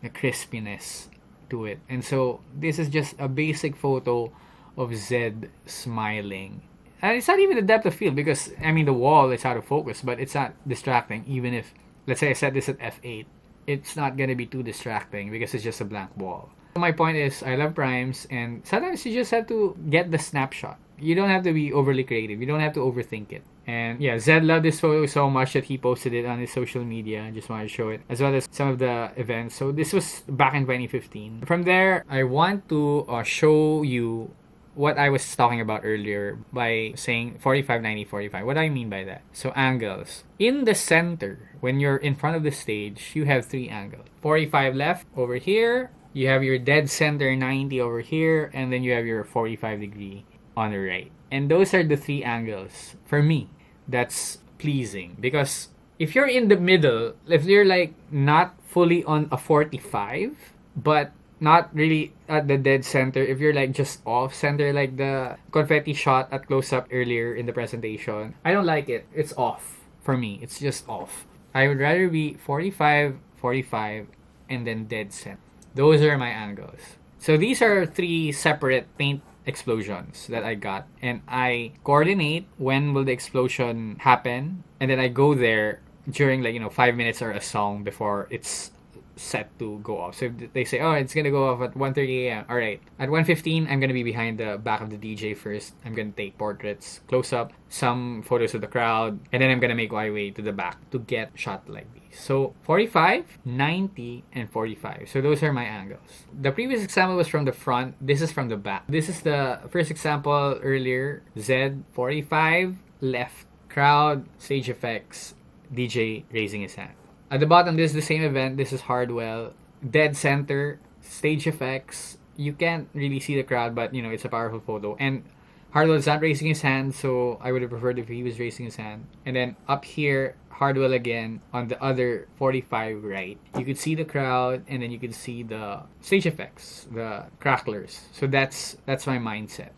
the crispiness to it. And so this is just a basic photo of Zed smiling. And it's not even the depth of field, because the wall is out of focus, but it's not distracting. Even if, let's say I set this at f8, it's not gonna be too distracting because it's just a blank wall. My point is, I love primes, and sometimes you just have to get the snapshot. You don't have to be overly creative. You don't have to overthink it. And yeah, Zed loved this photo so much that he posted it on his social media. I just wanted to show it, as well as some of the events. So this was back in 2015. From there, I want to show you what I was talking about earlier by saying 45, 90, 45. What do I mean by that? So angles. In the center, when you're in front of the stage, you have 3 angles. 45 left over here. You have your dead center 90 over here, and then you have your 45 degree on the right. And those are the 3 angles, for me, that's pleasing. Because if you're in the middle, if you're like not fully on a 45, but not really at the dead center, if you're like just off center, like the confetti shot at close-up earlier in the presentation, I don't like it. It's off. For me, it's just off. I would rather be 45, 45, and then dead center. Those are my angles. So these are 3 separate paint explosions that I got, and I coordinate when will the explosion happen, and then I go there during 5 minutes or a song before it's set to go off. So if they say, oh, it's gonna go off at 1:30 a.m. All right, at 1:15 I'm gonna be behind the back of the DJ first. I'm gonna take portraits, close up, some photos of the crowd, and then I'm gonna make my way to the back to get shot like these. So 45, 90, and 45. So those are my angles. The previous example was from the front. This is from the back. This is the first example earlier. Zed 45 left, crowd, stage effects, DJ raising his hand. At the bottom, this is the same event. This is Hardwell. Dead center, stage effects. You can't really see the crowd, but it's a powerful photo. And Hardwell's not raising his hand, so I would have preferred if he was raising his hand. And then up here, Hardwell again on the other 45 right. You could see the crowd, and then you could see the stage effects, the cracklers. So that's my mindset.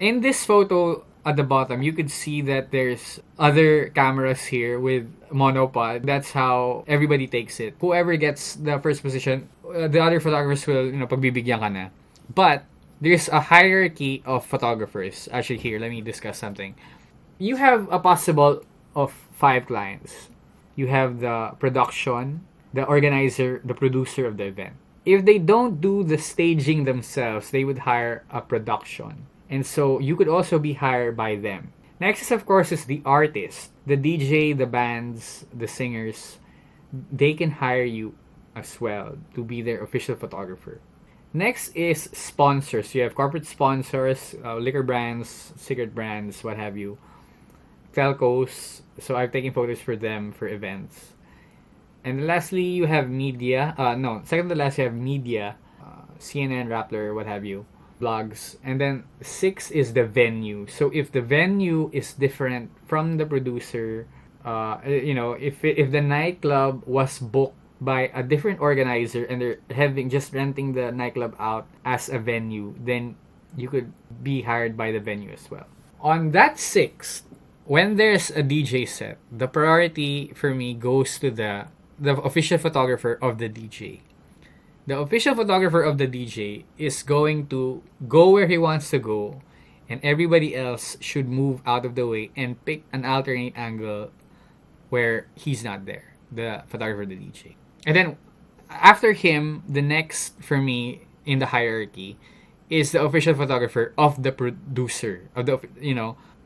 In this photo, at the bottom, you could see that there's other cameras here with monopod. That's how everybody takes it. Whoever gets the first position, the other photographers will, pagbibigyan ka na. But there's a hierarchy of photographers. Actually, here, let me discuss something. You have a possible of 5 clients. You have the production, the organizer, the producer of the event. If they don't do the staging themselves, they would hire a production. And so you could also be hired by them. Next is, of course, is the artist. The DJ, the bands, the singers, they can hire you as well to be their official photographer. Next is sponsors. You have corporate sponsors, liquor brands, cigarette brands, what have you. Telcos. So I've taken photos for them for events. And lastly, you have media. Second to last, you have media. CNN, Rappler, what have you. Blogs. And then 6 is the venue. So if the venue is different from the producer, if the nightclub was booked by a different organizer and they're just renting the nightclub out as a venue, then you could be hired by the venue as well. On that 6, when there's a DJ set, the priority for me goes to the official photographer of the DJ. The official photographer of the DJ is going to go where he wants to go, and everybody else should move out of the way and pick an alternate angle where he's not there, the photographer of the DJ. And then after him, the next for me in the hierarchy is the official photographer of the producer of the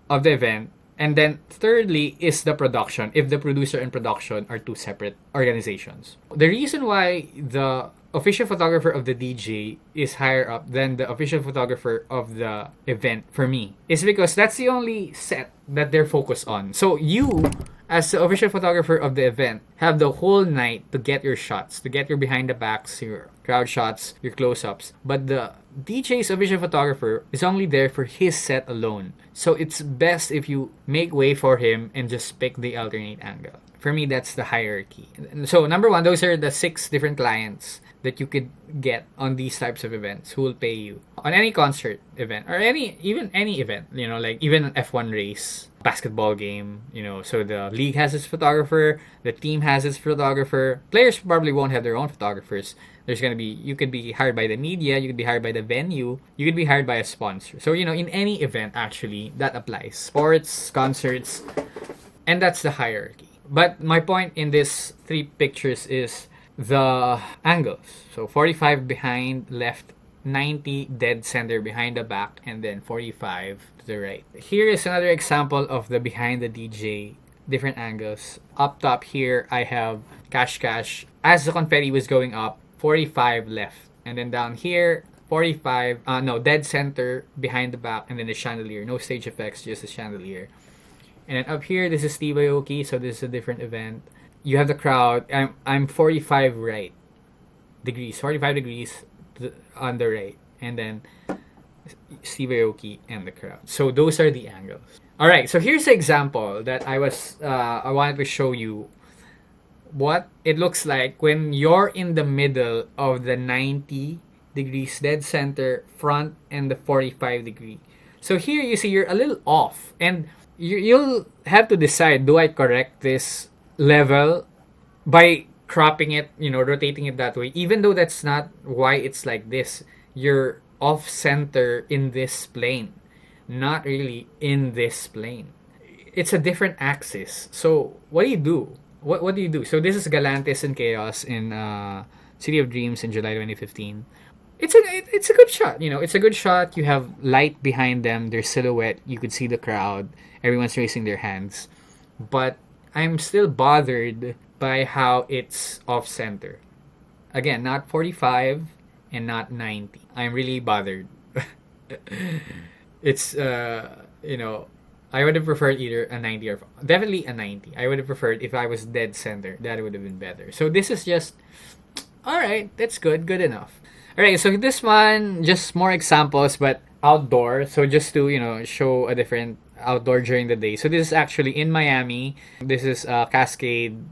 event. And then thirdly is the production, if the producer and production are two separate organizations. The reason why the official photographer of the DJ is higher up than the official photographer of the event for me is because that's the only set that they're focused on. So you, as the official photographer of the event, have the whole night to get your shots, to get your behind the backs, your crowd shots, your close-ups. But the DJ's official photographer is only there for his set alone. So it's best if you make way for him and just pick the alternate angle. For me, that's the hierarchy. So number 1, those are the 6 different clients that you could get on these types of events who will pay you on any concert event or even any event, like even an F1 race, basketball game, so the league has its photographer, the team has its photographer. Players probably won't have their own photographers. You could be hired by the media, you could be hired by the venue, you could be hired by a sponsor. So, in any event, actually, that applies. Sports, concerts, and that's the hierarchy. But my point in these 3 pictures is the angles. So 45 behind left, 90 dead center behind the back, and then 45 to the right. Here is another example of the behind the DJ, different angles. Up top here, I have cash. As the confetti was going up, 45 left. And then down here, 45, dead center behind the back, and then the chandelier. No stage effects, just the chandelier. And then up here, this is Steve Aoki, so this is a different event. You have the crowd. I'm 45 degrees on the right, and then Steve Aoki and the crowd. So those are the angles. All right. So here's the example that I wanted to show you what it looks like when you're in the middle of the 90 degrees dead center front and the 45 degree. So here you see you're a little off, and you'll have to decide, do I correct this level by cropping it, rotating it that way, even though that's not why it's like this. You're off center in this plane, not really in this plane. It's a different axis. So what do you do? What do you do? So this is Galantis and Chaos in City of Dreams in July 2015. It's a good shot. It's a good shot. You have light behind them, their silhouette. You could see the crowd. Everyone's raising their hands. But I'm still bothered by how it's off center. Again, not 45 and not 90. I'm really bothered. It's I would have preferred either a 90 or definitely a 90. I would have preferred if I was dead center. That would have been better. So this is just all right. That's good enough. All right. So this one, just more examples, but outdoor. So just to show a different outdoor during the day. So this is actually in Miami. This is Cascade.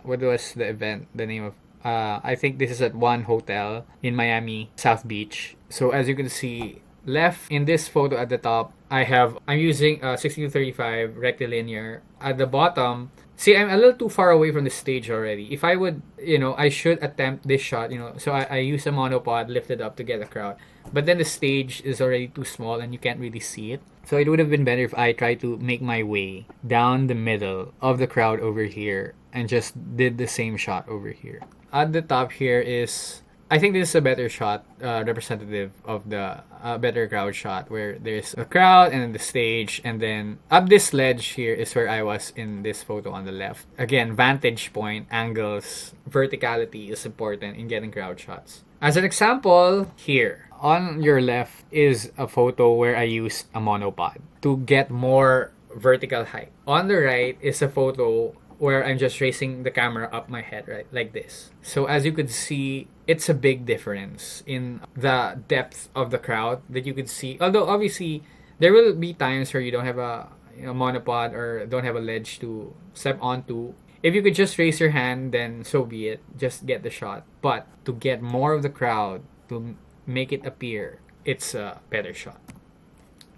What was the event? The name of I think this is at one hotel in Miami, South Beach. So as you can see, left in this photo at the top, I'm using 60-35 rectilinear. At the bottom, see, I'm a little too far away from the stage already. If I would, I should attempt this shot, so I use a monopod, lift it up to get a crowd. But then the stage is already too small and you can't really see it. So it would have been better if I tried to make my way down the middle of the crowd over here and just did the same shot over here. At the top here is, I think this is a better shot, representative of the better crowd shot, where there's a crowd and then the stage, and then up this ledge here is where I was in this photo on the left. Again, vantage point, angles, verticality is important in getting crowd shots. As an example, here on your left is a photo where I used a monopod to get more vertical height. On the right is a photo where I'm just raising the camera up my head, right? Like this. So as you could see, it's a big difference in the depth of the crowd that you could see. Although obviously, there will be times where you don't have a monopod or don't have a ledge to step onto. If you could just raise your hand, then so be it. Just get the shot. But to get more of the crowd, to make it appear, it's a better shot.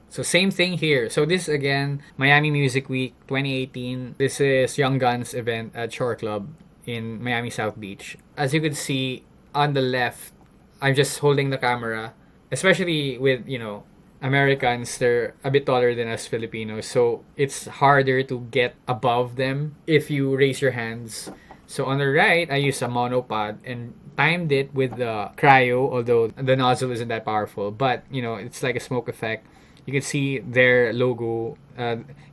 So same thing here. So this again, Miami Music Week 2018. This is Young Guns event at Shore Club in Miami South Beach. As you can see on the left, I'm just holding the camera, especially with, Americans, they're a bit taller than us Filipinos. So it's harder to get above them if you raise your hands. So on the right, I used a monopod and timed it with the cryo, although the nozzle isn't that powerful. But, it's like a smoke effect. You can see their logo,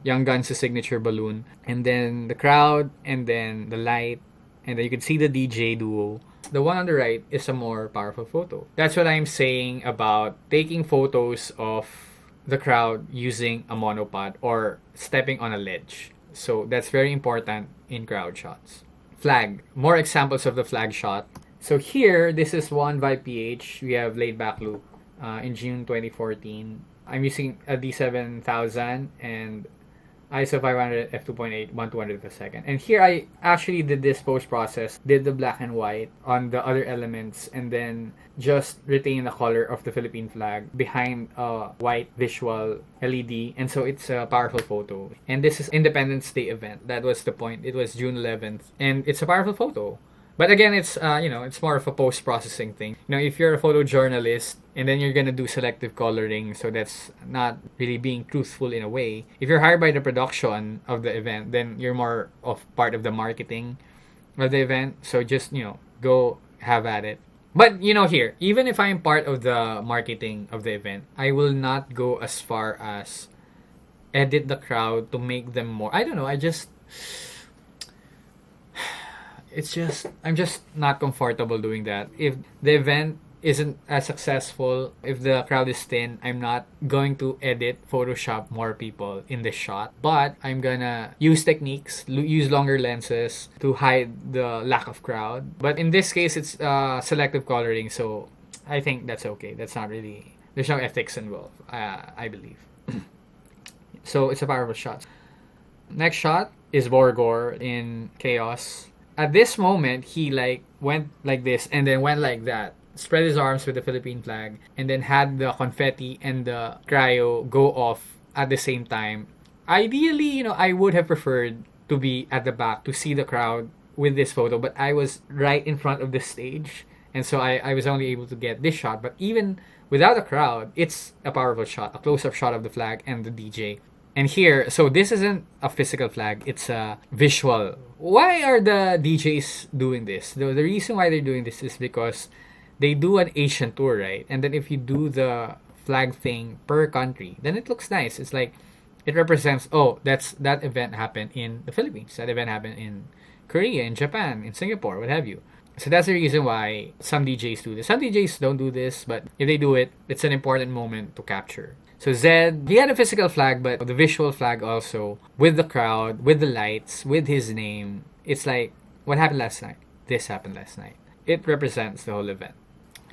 Young Guns' signature balloon, and then the crowd, and then the light, and then you can see the DJ duo. The one on the right is a more powerful photo. That's what I'm saying about taking photos of the crowd using a monopod or stepping on a ledge. So that's very important in crowd shots. Flag. More examples of the flag shot. So here, this is one by PH. We have laid back loop in June 2014. I'm using a D7000 and ISO 500 f2.8 1/200th of a second. And here I actually did this post-process, did the black and white on the other elements, and then just retain the color of the Philippine flag behind a white visual LED. And so it's a powerful photo. And this is Independence Day event. That was the point. It was June 11th. And it's a powerful photo. But again, it's it's more of a post-processing thing. If you're a photojournalist and then you're gonna do selective coloring, so that's not really being truthful in a way. If you're hired by the production of the event, then you're more of part of the marketing of the event. So just go have at it. But here, even if I'm part of the marketing of the event, I will not go as far as edit the crowd to make them more. I don't know. I'm just not comfortable doing that. If the event isn't as successful, if the crowd is thin, I'm not going to edit, Photoshop more people in the shot. But I'm gonna use techniques, use longer lenses to hide the lack of crowd. But in this case, it's selective coloring, so I think that's okay. That's not really, there's no ethics involved, I believe. So it's a powerful shot. Next shot is Borgor in Chaos. At this moment, he went like this and then went like that. Spread his arms with the Philippine flag and then had the confetti and the cryo go off at the same time. Ideally, I would have preferred to be at the back to see the crowd with this photo, but I was right in front of the stage, and so I was only able to get this shot. But even without a crowd, it's a powerful shot, a close-up shot of the flag and the DJ. And here, so this isn't a physical flag, it's a visual. Why are the DJs doing this? The reason why they're doing this is because they do an Asian tour, right? And then if you do the flag thing per country, then it looks nice. It's like, it represents, that event happened in the Philippines. That event happened in Korea, in Japan, in Singapore, what have you. So that's the reason why some DJs do this. Some DJs don't do this, but if they do it, it's an important moment to capture. So Zed, he had a physical flag, but the visual flag also, with the crowd, with the lights, with his name. It's like, what happened last night? This happened last night. It represents the whole event.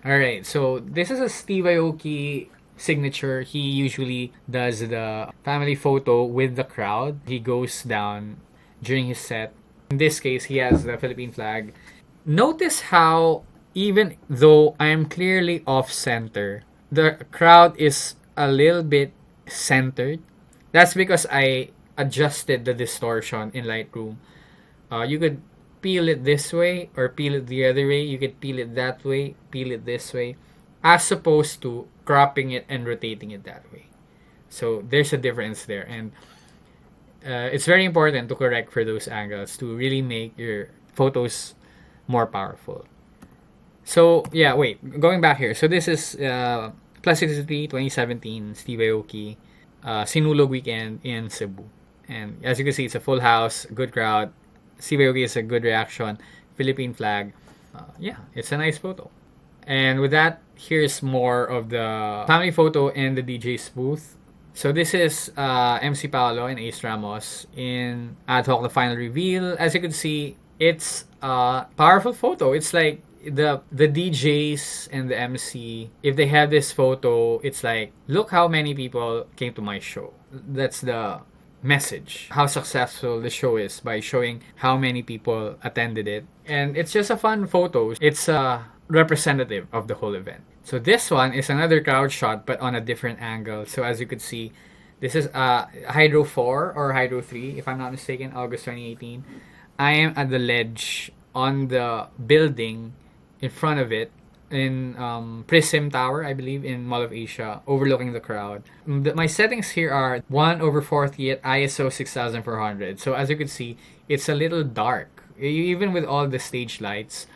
Alright, so this is a Steve Aoki signature. He usually does the family photo with the crowd. He goes down during his set. In this case, he has the Philippine flag. Notice how, even though I am clearly off-center, the crowd is a little bit centered. That's because I adjusted the distortion in Lightroom. You could peel it this way or peel it the other way. You could peel it that way, peel it this way, as opposed to cropping it and rotating it that way. So there's a difference there, and it's very important to correct for those angles to really make your photos more powerful. So yeah, wait, going back here. So this is Plasticity 2017 Steve Aoki Sinulog weekend in Cebu. And as you can see, it's a full house, good crowd. Steve Aoki is a good reaction. Philippine flag. Yeah, it's a nice photo. And with that, here's more of the family photo in the DJ's booth. So this is MC Paolo and Ace Ramos in Ad Hoc the final reveal. As you can see, it's a powerful photo. It's like the DJs and the MC, if they have this photo, it's like, look how many people came to my show. That's the message. How successful the show is by showing how many people attended it. And it's just a fun photo. It's representative of the whole event. So this one is another crowd shot but on a different angle. So as you could see, this is Hydro 4 or Hydro 3 if I'm not mistaken, August 2018. I am at the ledge on the building in front of it in Prism Tower, I believe, in Mall of Asia, overlooking the crowd. My settings here are 1/40 at ISO 6400. So as you can see, it's a little dark. Even with all the stage lights,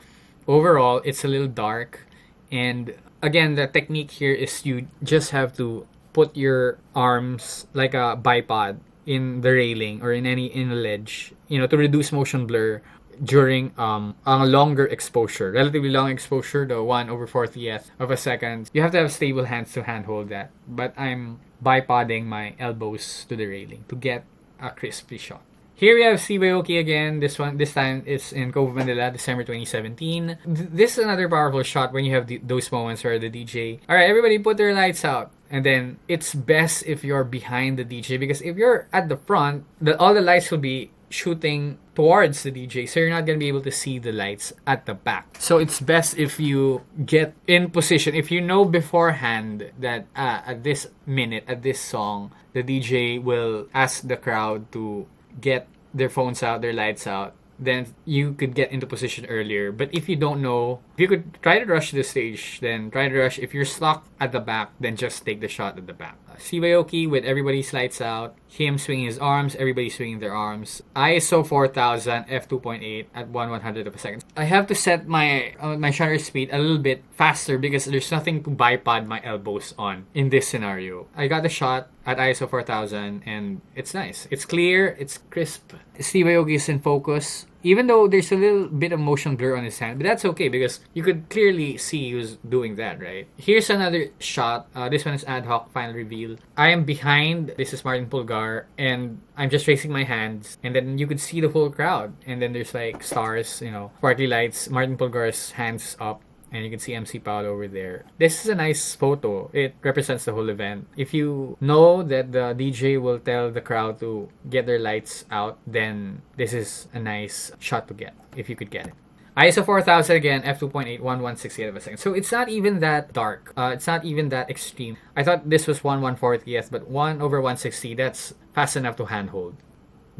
overall, it's a little dark. And again, the technique here is you just have to put your arms like a bipod in the railing or in a ledge, to reduce motion blur during a longer exposure, relatively long exposure, the 1/40th of a second. You have to have stable hands to handhold that. But I'm bipoding my elbows to the railing to get a crispy shot. Here we have Steve Aoki again. This time it's in Cove Manila, December 2017. This is another powerful shot when you have those moments where the DJ, all right, everybody put their lights out. And then it's best if you're behind the DJ, because if you're at the front, all the lights will be shooting towards the DJ, so you're not going to be able to see the lights at the back. So it's best if you get in position. If you know beforehand that at this minute, at this song, the DJ will ask the crowd to get their phones out, their lights out, then you could get into position earlier. But if you don't know, if you could try to rush the stage, then try to rush. If you're stuck at the back, then just take the shot at the back. Steve Aoki with everybody's lights out, him swinging his arms, everybody swinging their arms. ISO 4000, f2.8 at 1/100 of a second. I have to set my shutter speed a little bit faster because there's nothing to bipod my elbows on in this scenario. I got the shot at ISO 4000 and it's nice. It's clear, it's crisp. Steve Aoki is in focus. Even though there's a little bit of motion blur on his hand, but that's okay because you could clearly see he was doing that, right? Here's another shot. This one is Ad Hoc final reveal. I am behind. This is Martin Pulgar, and I'm just raising my hands, and then you could see the whole crowd, and then there's like stars, sparkly lights. Martin Pulgar's hands up. And you can see MC Paolo over there. This is a nice photo. It represents the whole event. If you know that the DJ will tell the crowd to get their lights out, then this is a nice shot to get, if you could get it. ISO 4000 again, f2.8, 1/160th of a second. So it's not even that dark. It's not even that extreme. I thought this was 1/140th, but 1/160, that's fast enough to handhold.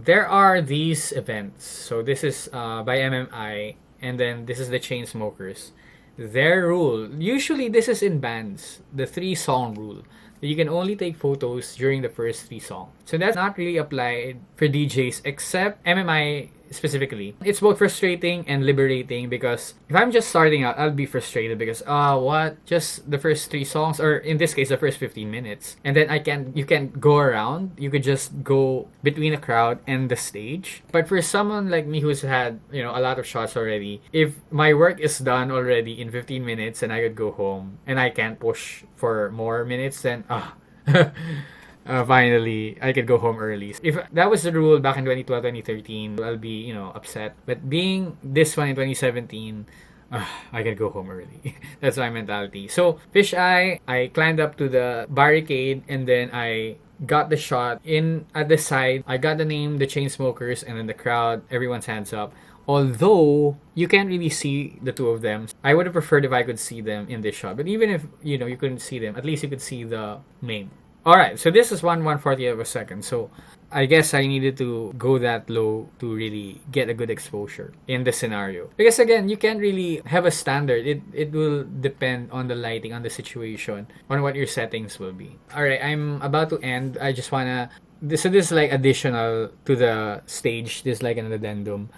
There are these events. So this is by MMI, and then this is the Chainsmokers. Their rule, usually this is in bands, the 3-song rule. You can only take photos during the first 3 songs. So that's not really applied for DJs except MMI specifically. It's both frustrating and liberating because if I'm just starting out, I'll be frustrated because just the first 3 songs, or in this case the first 15 minutes, and then you can't go around. You could just go between the crowd and the stage. But for someone like me who's had a lot of shots already, if my work is done already in 15 minutes and I could go home and I can't push for more minutes, then finally, I could go home early. If that was the rule back in 2012, 2013, I'll be, upset. But being this one in 2017, I can go home early. That's my mentality. So, fisheye, I climbed up to the barricade and then I got the shot in at the side. I got the name, the Chainsmokers, and then the crowd, everyone's hands up. Although, you can't really see the two of them. I would have preferred if I could see them in this shot. But even if, you couldn't see them, at least you could see the name. Alright, so this is 1/140th of a second. So I guess I needed to go that low to really get a good exposure in the scenario. Because again, you can't really have a standard. It will depend on the lighting, on the situation, on what your settings will be. Alright, I'm about to end. I just wanna... So this is like additional to the stage. This is like an addendum.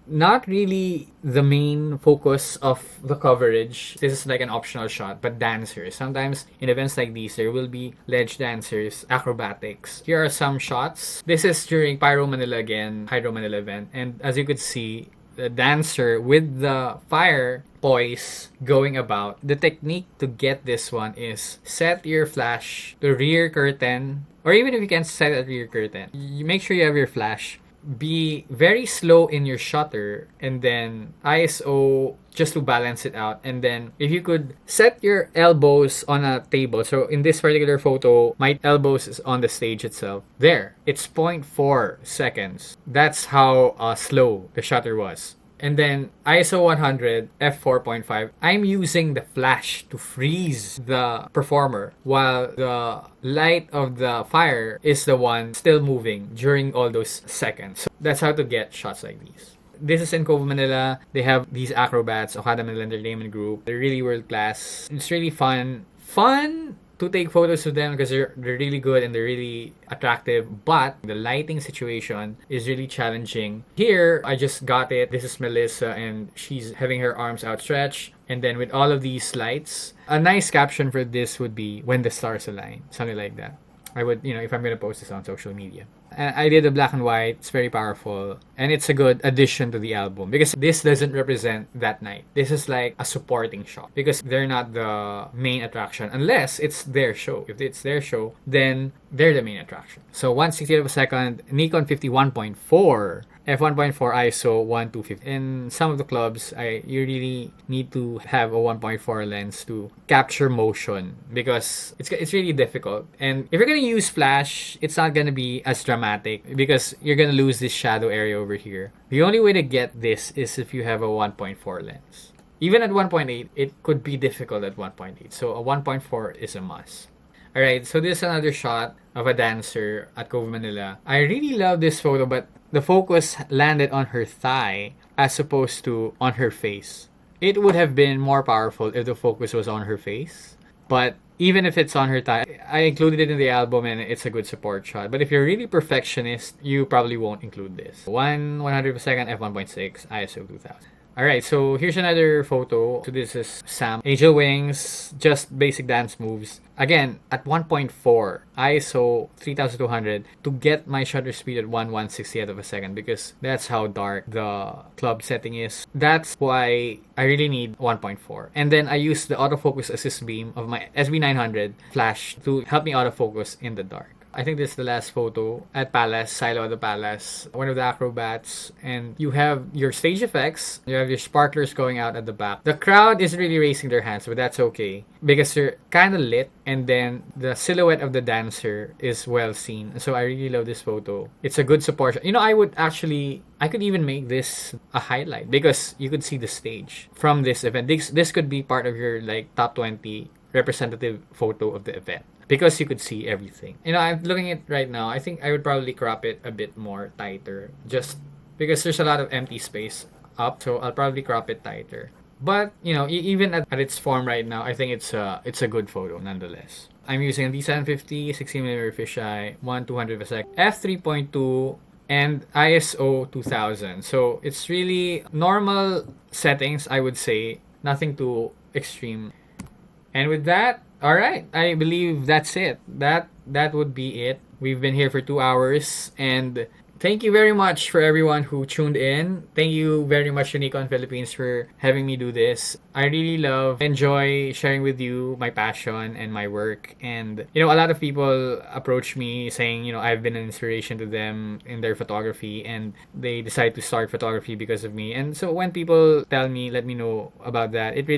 not really the main focus of the coverage. This is like an optional shot, but dancers. Sometimes in events like these, there will be ledge dancers, acrobatics. Here are some shots. This is during Pyro Manila again, Hydro Manila event. And as you could see, the dancer with the fire poise going about. The technique to get this one is set your flash to rear curtain, or even if you can't set a rear curtain, you make sure you have your flash. Be very slow in your shutter, and then ISO just to balance it out. And then if you could set your elbows on a table. So in this particular photo, my elbows is on the stage itself. There, it's 0.4 seconds. That's how slow the shutter was. And then ISO 100, f4.5. I'm using the flash to freeze the performer while the light of the fire is the one still moving during all those seconds. So that's how to get shots like these. This is in Cove, Manila. They have these acrobats, Okada Manila Entertainment Group. They're really world class. It's really fun. Fun to take photos with them because they're really good and they're really attractive, but the lighting situation is really challenging. Here, I just got it. This is Melissa and she's having her arms outstretched. And then with all of these lights, a nice caption for this would be "When the Stars Align," something like that. I would, if I'm going to post this on social media. And I did a black and white. It's very powerful. And it's a good addition to the album. Because this doesn't represent that night. This is like a supporting shot. Because they're not the main attraction. Unless it's their show. If it's their show, then they're the main attraction. So 1/60th of a second, Nikon 51.4. f1.4 ISO 1:250. In some of the clubs, you really need to have a 1.4 lens to capture motion because it's really difficult. And if you're gonna use flash, it's not gonna be as dramatic because you're gonna lose this shadow area over here. The only way to get this is if you have a 1.4 lens. Even at 1.8, it could be difficult at 1.8. So a 1.4 is a must. Alright, so this is another shot of a dancer at Cove, Manila. I really love this photo, but the focus landed on her thigh as opposed to on her face. It would have been more powerful if the focus was on her face. But even if it's on her thigh, I included it in the album and it's a good support shot. But if you're really perfectionist, you probably won't include this. 1/100th of a second, f1.6, ISO 2000. Alright, so here's another photo. So this is Sam. Angel Wings, just basic dance moves. Again, at 1.4, ISO 3200 to get my shutter speed at 1/160th of a second because that's how dark the club setting is. That's why I really need 1.4. And then I use the autofocus assist beam of my SB900 flash to help me autofocus in the dark. I think this is the last photo at Palace, Silo at the Palace, one of the acrobats, and you have your stage effects, you have your sparklers going out at the back. The crowd is really raising their hands, but that's okay because they're kind of lit, and then the silhouette of the dancer is well seen. So I really love this photo. It's a good support. I could even make this a highlight because you could see the stage from this event. This could be part of your top 20 representative photo of the event. Because you could see everything. I'm looking at it right now. I think I would probably crop it a bit more tighter. Just because there's a lot of empty space up. So I'll probably crop it tighter. But, even at its form right now, I think it's a good photo nonetheless. I'm using a D750, 16mm fisheye, 1/200 of a sec, f3.2, and ISO 2000. So it's really normal settings, I would say. Nothing too extreme. And with that, alright, I believe that's it. That would be it. We've been here for 2 hours and thank you very much for everyone who tuned in. Thank you very much to Nikon Philippines for having me do this. I really enjoy sharing with you my passion and my work. And, a lot of people approach me saying, I've been an inspiration to them in their photography and they decide to start photography because of me. And so when people let me know about that, it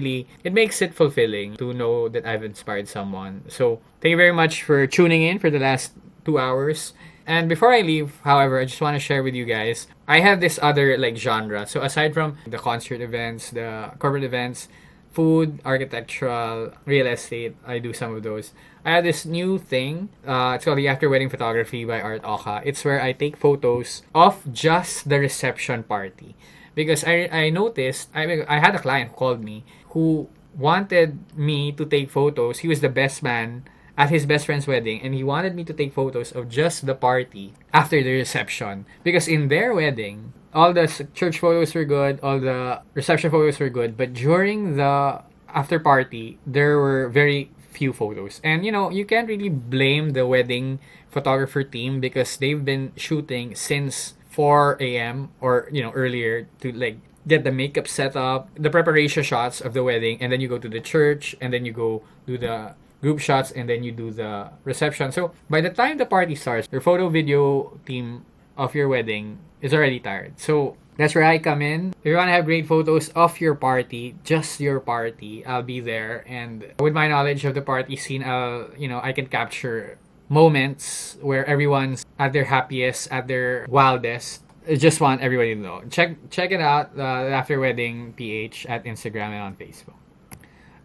makes it fulfilling to know that I've inspired someone. So thank you very much for tuning in for the last 2 hours. And before I leave, however, I just want to share with you guys, I have this other genre. So aside from the concert events, the corporate events, food, architectural, real estate, I do some of those. I have this new thing. It's called the After Wedding Photography by Art Oka. It's where I take photos of just the reception party. Because I noticed, I had a client who called me who wanted me to take photos. He was the best man at his best friend's wedding, and he wanted me to take photos of just the party after the reception. Because in their wedding, all the church photos were good, all the reception photos were good, but during the after party, there were very few photos. And you can't really blame the wedding photographer team because they've been shooting since 4 a.m. or earlier to like get the makeup set up, the preparation shots of the wedding, and then you go to the church, and then you go do the group shots, and then you do the reception. So by the time the party starts, your photo video team of your wedding is already tired. So that's where I come in. If you want to have great photos of your party, just your party, I'll be there. And with my knowledge of the party scene, I can capture moments where everyone's at their happiest, at their wildest. I just want everybody to know. Check it out, After Wedding PH at Instagram and on Facebook.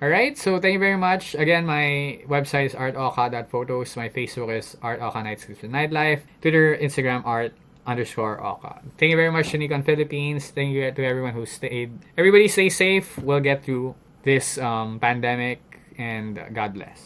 Alright, so thank you very much. Again, my website is artoka.photos. My Facebook is artoka nightclubs and nightlife. Twitter, Instagram, art_oka. Thank you very much to Nikon Philippines. Thank you to everyone who stayed. Everybody stay safe. We'll get through this pandemic, and God bless.